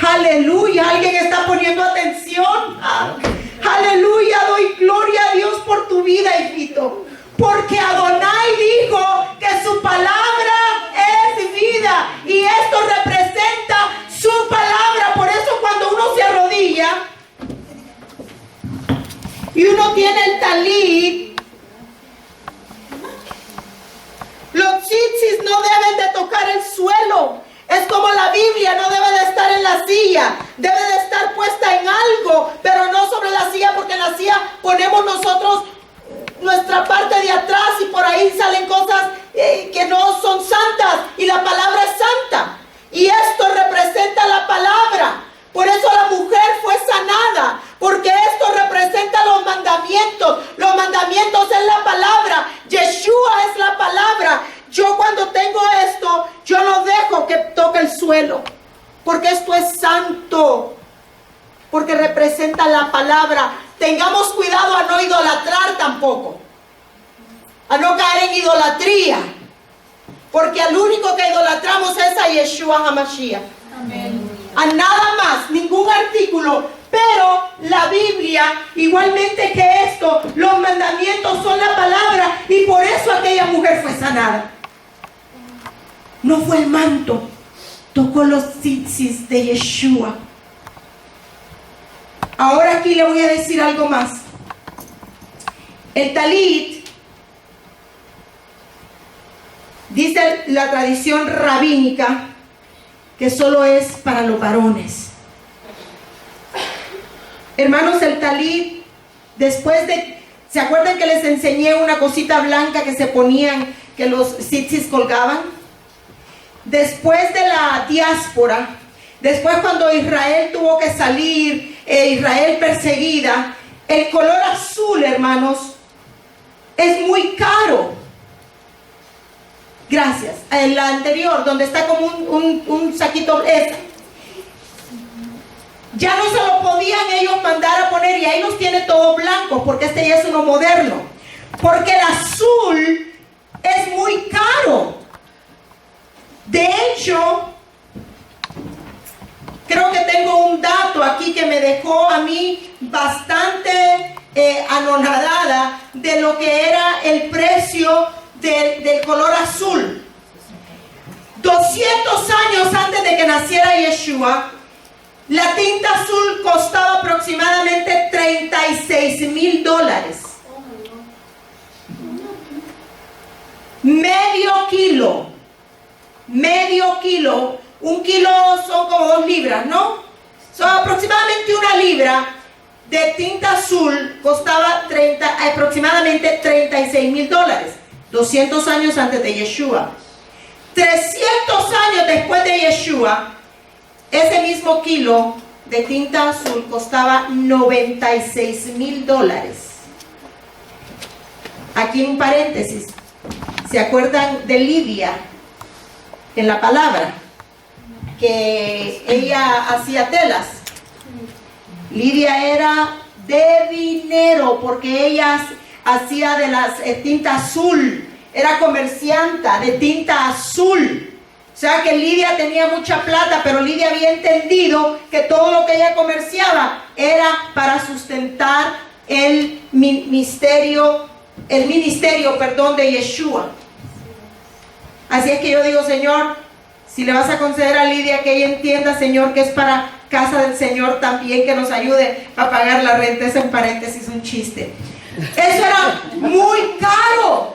Speaker 1: Aleluya, alguien está poniendo atención. Aleluya, doy gloria a Dios por tu vida, hijito. Porque Adonai dijo que su palabra es vida y esto representa su palabra. Por eso cuando uno se arrodilla y uno tiene el talit, los tzitzis no deben de tocar el suelo. Es como la Biblia, no debe de estar en la silla, debe de estar puesta en algo, pero no sobre la silla, porque en la silla ponemos nosotros nuestra parte de atrás y por ahí salen cosas que no son santas, y la palabra es santa y esto representa la palabra. Por eso la mujer fue sanada, porque esto representa los mandamientos. Los mandamientos es la palabra, Yeshua es la palabra. Yo cuando tengo esto, yo no dejo que toque el suelo, porque esto es santo, porque representa la palabra. Tengamos cuidado a no idolatrar tampoco, a no caer en idolatría, porque al único que idolatramos es a Yeshua HaMashiach.
Speaker 4: Amén.
Speaker 1: A nada más, ningún artículo. Pero la Biblia, igualmente que esto, los mandamientos son la palabra, y por eso aquella mujer fue sanada. No fue el manto, tocó los tzitzis de Yeshua. Ahora aquí le voy a decir algo más. El talit, dice la tradición rabínica, que solo es para los varones. Hermanos, el talit, después de, ¿se acuerdan que les enseñé una cosita blanca que se ponían, que los tzitzis colgaban? Después de la diáspora, después cuando Israel tuvo que salir, Israel perseguida, el color azul, hermanos, es muy caro. Gracias. En la anterior, donde está como un saquito, ya no se lo podían ellos mandar a poner, y ahí los tiene todo blanco, porque este ya es uno moderno. Porque el azul es muy caro. De hecho, creo que tengo un dato aquí que me dejó a mí bastante anonadada de lo que era el precio del color azul. 200 años antes de que naciera Yeshua, la tinta azul costaba aproximadamente $36,000. Medio kilo. Un kilo son como 2 libras, ¿no? Son aproximadamente 1 libra de tinta azul costaba aproximadamente $36,000. 200 años antes de Yeshua. 300 años después de Yeshua, ese mismo kilo de tinta azul costaba $96,000. Aquí un paréntesis. ¿Se acuerdan de Lidia en la palabra? Que ella hacía telas. Lidia era de dinero porque ella hacía de las tinta azul. Era comercianta de tinta azul. O sea que Lidia tenía mucha plata, pero Lidia había entendido que todo lo que ella comerciaba era para sustentar el ministerio de Yeshua. Así es que yo digo, Señor, si le vas a conceder a Lidia que ella entienda, Señor, que es para casa del Señor también, que nos ayude a pagar la renta. Es en paréntesis un chiste. Eso era muy caro.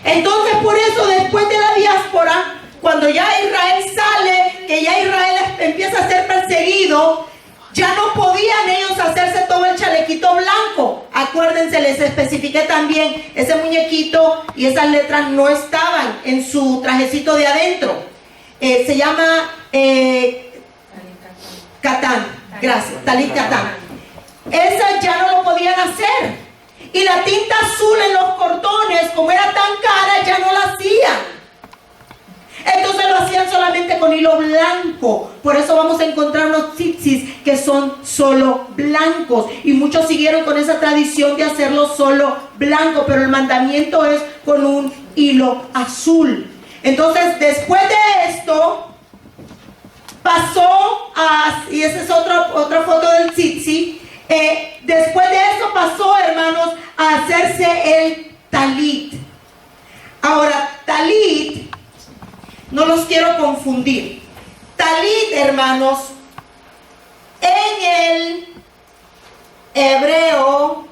Speaker 1: Entonces, por eso, después de la diáspora, cuando ya Israel sale, que ya Israel empieza a ser perseguido, ya no podían ellos hacerse todo el chalequito blanco. Acuérdense, les especifiqué también, ese muñequito y esas letras no estaban en su trajecito de adentro. Se llama Catán. Gracias, Talit Catán. Esa ya no lo podían hacer. Y la tinta azul en los cordones, como era tan cara, ya no la hacían. Entonces lo hacían solamente con hilo blanco. Por eso vamos a encontrar unos tzitzis que son solo blancos. Y muchos siguieron con esa tradición de hacerlo solo blanco. Pero el mandamiento es con un hilo azul. Entonces, después de esto, pasó a... Y esa es otra foto del tzitzi. Después de eso pasó, hermanos, a hacerse el talit. Ahora, talit, no los quiero confundir. Talit, hermanos, en el hebreo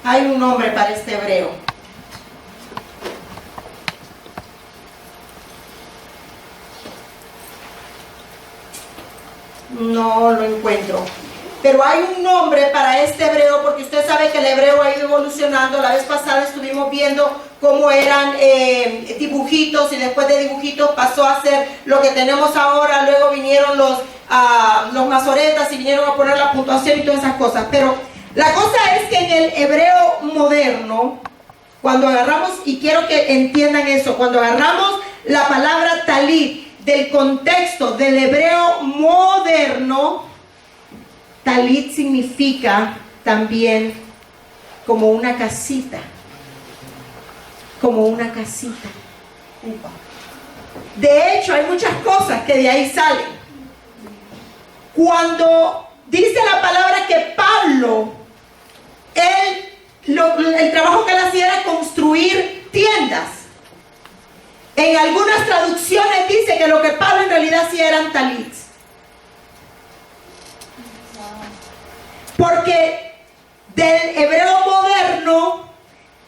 Speaker 1: hay un nombre para este hebreo. No lo encuentro, pero hay un nombre para este hebreo, porque usted sabe que el hebreo ha ido evolucionando. La vez pasada estuvimos viendo cómo eran dibujitos, y después de dibujitos pasó a ser lo que tenemos ahora. Luego vinieron los masoretas y vinieron a poner la puntuación y todas esas cosas. Pero la cosa es que en el hebreo moderno, cuando agarramos, y quiero que entiendan eso, cuando agarramos la palabra talit del contexto del hebreo moderno, talit significa también como una casita. Como una casita. De hecho, hay muchas cosas que de ahí salen. Cuando dice la palabra que Pablo, el trabajo que él hacía era construir tiendas. En algunas traducciones dice que lo que Pablo en realidad hacía eran talits. Porque del hebreo moderno,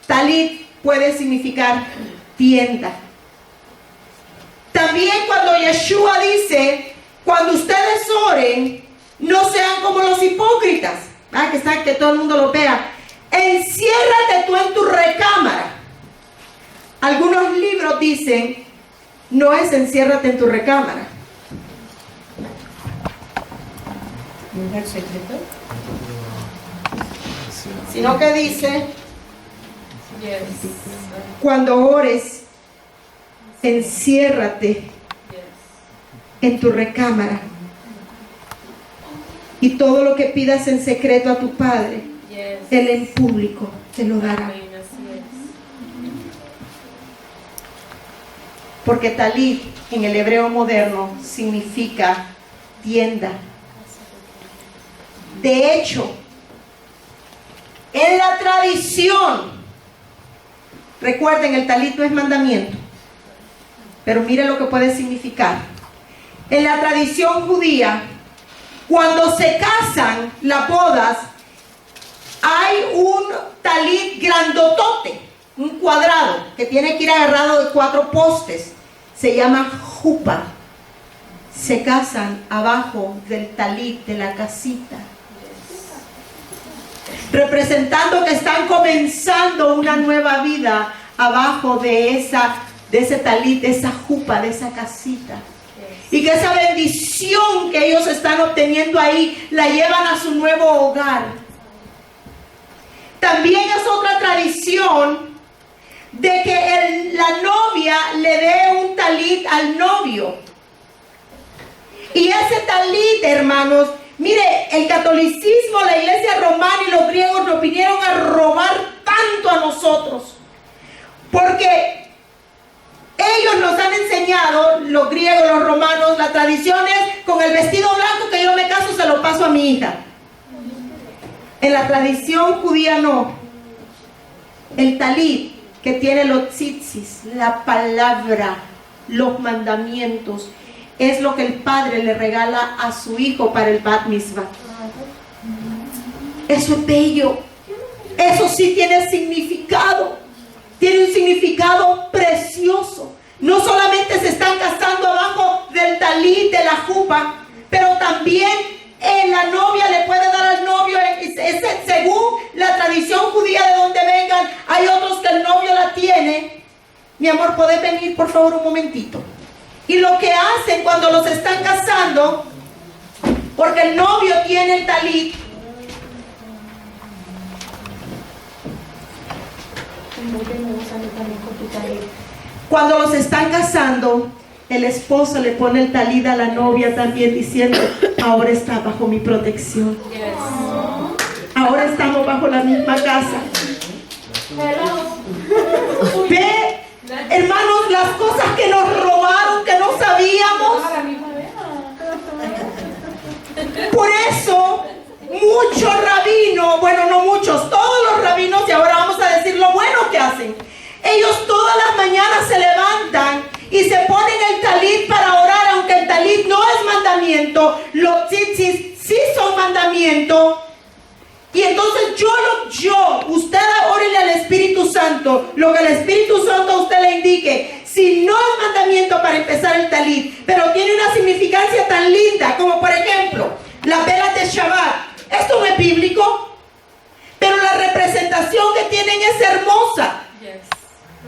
Speaker 1: talit puede significar tienda. También cuando Yeshua dice, cuando ustedes oren, no sean como los hipócritas, que todo el mundo lo vea. Enciérrate tú en tu recámara. Algunos libros dicen, no es enciérrate en tu recámara.
Speaker 3: ¿Lugar secreto?
Speaker 1: Sino que dice,
Speaker 4: Yes.
Speaker 1: cuando ores, enciérrate
Speaker 4: Yes.
Speaker 1: en tu recámara. Y todo lo que pidas en secreto a tu Padre,
Speaker 4: Yes.
Speaker 1: Él en público te lo dará.
Speaker 4: Amén, así es.
Speaker 1: Porque talit en el hebreo moderno significa tienda. De hecho, en la tradición, recuerden, el talit no es mandamiento, pero miren lo que puede significar. En la tradición judía, cuando se casan las bodas, hay un talit grandotote, un cuadrado, que tiene que ir agarrado de 4 postes. Se llama jupa. Se casan abajo del talit de la casita, representando que están comenzando una nueva vida abajo de ese talit, de esa jupa, de esa casita. Y que esa bendición que ellos están obteniendo ahí la llevan a su nuevo hogar. También es otra tradición de que la novia le dé un talit al novio. Y ese talit, hermanos, mire, el catolicismo, la iglesia romana y los griegos nos vinieron a robar tanto a nosotros. Porque ellos nos han enseñado, los griegos, los romanos, las tradiciones, con el vestido blanco que yo me caso se lo paso a mi hija. En la tradición judía no. El talit que tiene los tzitzis, la palabra, los mandamientos, es lo que el padre le regala a su hijo para el bat mitzvah. Eso es bello. Eso sí tiene significado. Tiene un significado precioso. No solamente se están casando abajo del talit, de la jupa, pero también la novia le puede dar al novio, según la tradición judía de donde vengan. Hay otros que el novio la tiene. Mi amor, ¿podés venir por favor un momentito? Y lo que hacen cuando los están casando, porque el novio tiene el talit, cuando los están casando, el esposo le pone el talit a la novia también, diciendo, ahora está bajo mi protección. Ahora estamos bajo la misma casa. Ve, hermanos, las cosas que nos robaron, que no sabíamos. Por eso, muchos rabinos, bueno, no muchos, todos los rabinos, y ahora vamos a decir lo bueno que hacen. Ellos todas las mañanas se levantan y se ponen el talit para orar, aunque el talit no es mandamiento, los tzitzis sí son mandamiento. Y entonces usted órele al Espíritu Santo, lo que el Espíritu Santo a usted le indique. Si no es mandamiento para empezar el talit, pero tiene una significancia tan linda, como por ejemplo, las velas de Shabbat. Esto no es bíblico, pero la representación que tienen es hermosa.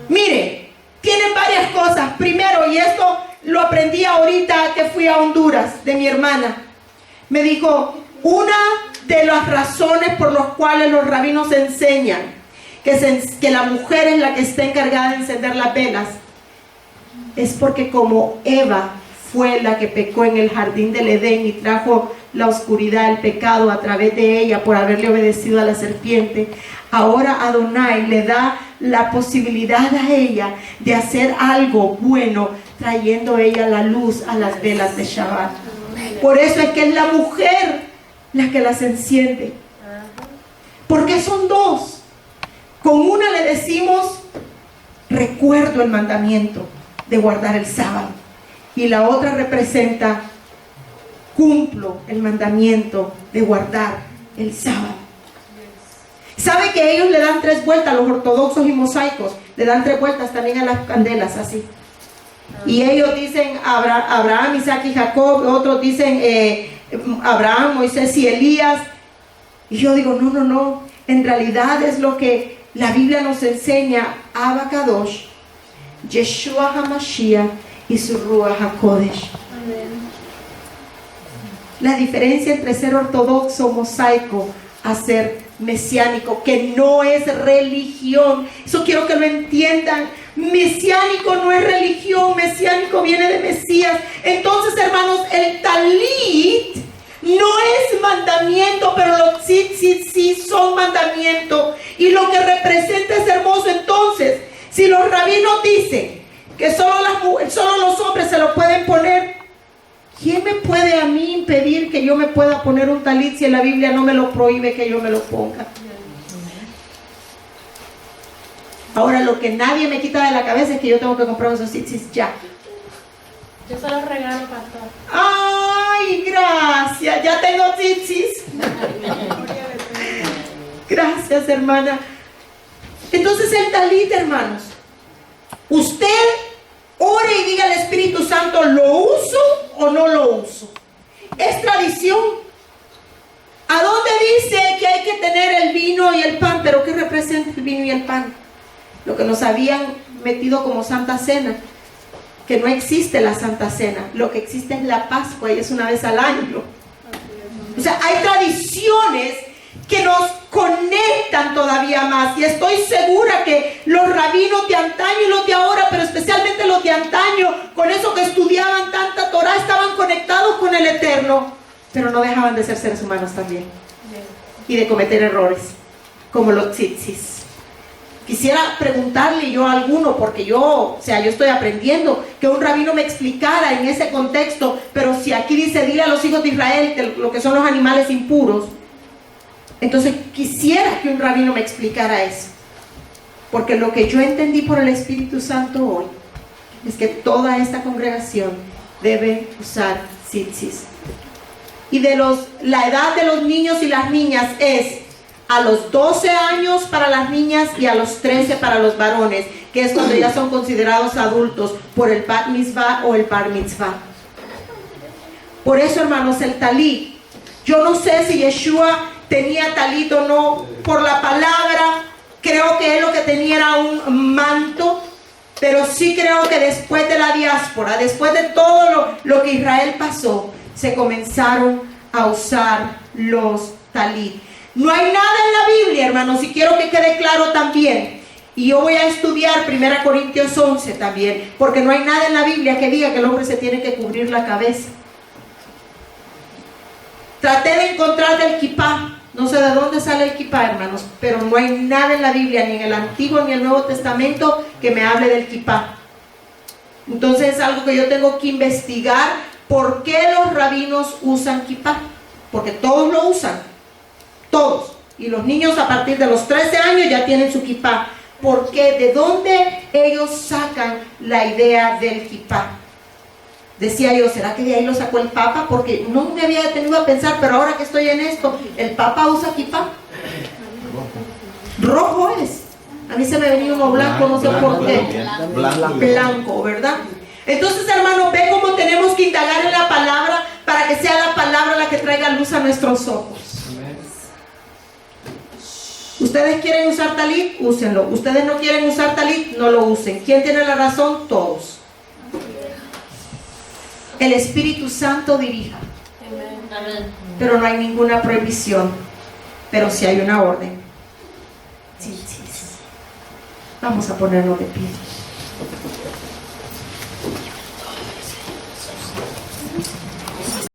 Speaker 1: Mire, tienen varias cosas. Primero, y esto lo aprendí ahorita que fui a Honduras, de mi hermana. Me dijo, una de las razones por las cuales los rabinos enseñan que la mujer es la que está encargada de encender las velas, es porque como Eva fue la que pecó en el jardín del Edén y trajo la oscuridad, el pecado a través de ella por haberle obedecido a la serpiente, ahora Adonai le da la posibilidad a ella de hacer algo bueno, trayendo ella la luz a las velas de Shabbat. Por eso es que es la mujer la que las enciende. Porque son dos. Con una le decimos, recuerdo el mandamiento de guardar el sábado. Y la otra representa, cumplo el mandamiento de guardar el sábado. ¿Sabe que ellos le dan 3 vueltas, los ortodoxos y mosaicos? Le dan 3 vueltas también a las candelas, así. Y ellos dicen Abraham, Isaac y Jacob. Otros dicen Abraham, Moisés y Elías. Y yo digo, no. En realidad es lo que la Biblia nos enseña. Abba Kadosh, Yeshua HaMashiach y su Ruach HaKodesh. La diferencia entre ser ortodoxo, mosaico, a ser mesiánico, que no es religión. Eso quiero que lo entiendan. Mesiánico no es religión, mesiánico viene de Mesías. Entonces, hermanos, el talit no es mandamiento, pero sí son mandamiento. Y lo que representa es hermoso. Entonces, si los rabinos dicen que solo los hombres se lo pueden poner, ¿quién me puede a mí impedir que yo me pueda poner un talit si la Biblia no me lo prohíbe que yo me lo ponga? Ahora, lo que nadie me quita de la cabeza es que yo tengo que comprar esos tzitzis ya.
Speaker 4: Yo se los regalo, pastor.
Speaker 1: ¡Ay, gracias! Ya tengo tzitzis. Gracias, hermana. Entonces, el talit, hermanos, usted ore y diga al Espíritu Santo, ¿lo uso o no lo uso? Es tradición. ¿A dónde dice que hay que tener el vino y el pan? ¿Pero qué representa el vino y el pan? Lo que nos habían metido como Santa Cena, que no existe la Santa Cena. Lo que existe es la Pascua y es una vez al año. O sea, hay tradiciones que nos conectan todavía más, y estoy segura que los rabinos de antaño y los de ahora, pero especialmente los de antaño, con eso que estudiaban tanta Torah, estaban conectados con el Eterno, pero no dejaban de ser seres humanos también y de cometer errores como los tzitzis. Quisiera preguntarle yo a alguno, porque yo estoy aprendiendo, que un rabino me explicara en ese contexto, pero si aquí dice, dile a los hijos de Israel que lo que son los animales impuros, entonces quisiera que un rabino me explicara eso, porque lo que yo entendí por el Espíritu Santo hoy es que toda esta congregación debe usar tzitzis. Y la edad de los niños y las niñas es a los 12 años para las niñas y a los 13 para los varones, que es cuando ya son considerados adultos por el bat mitzvah o el bar mitzvah. Por eso, hermanos, el talit, yo no sé si Yeshua tenía talit o no. Por la palabra creo que él lo que tenía era un manto, pero sí creo que después de la diáspora, después de todo lo que Israel pasó, se comenzaron a usar los talit. No hay nada en la Biblia, hermanos, y quiero que quede claro también. Y yo voy a estudiar 1 Corintios 11 también, porque no hay nada en la Biblia que diga que el hombre se tiene que cubrir la cabeza. Traté de encontrar del kipá, no sé de dónde sale el kipá, hermanos, pero no hay nada en la Biblia, ni en el Antiguo ni en el Nuevo Testamento, que me hable del kipá. Entonces es algo que yo tengo que investigar. ¿Por qué los rabinos usan kipá? Porque todos lo usan, todos. Y los niños a partir de los 13 años ya tienen su kipá. ¿Por qué? ¿De dónde ellos sacan la idea del kipá? Decía yo, ¿será que de ahí lo sacó el Papa? Porque no me había detenido a pensar, pero ahora que estoy en esto, ¿el Papa usa kipá? Rojo es. A mí se me venía uno blanco, no sé por qué. Blanco, ¿verdad? Entonces, hermano, ve cómo tenemos que indagar en la palabra para que sea la palabra la que traiga luz a nuestros ojos. Ustedes quieren usar talit, úsenlo. Ustedes no quieren usar talit, no lo usen. ¿Quién tiene la razón? Todos. El Espíritu Santo dirija. Pero no hay ninguna prohibición. Pero sí hay una orden. Sí. Vamos a ponernos de pie.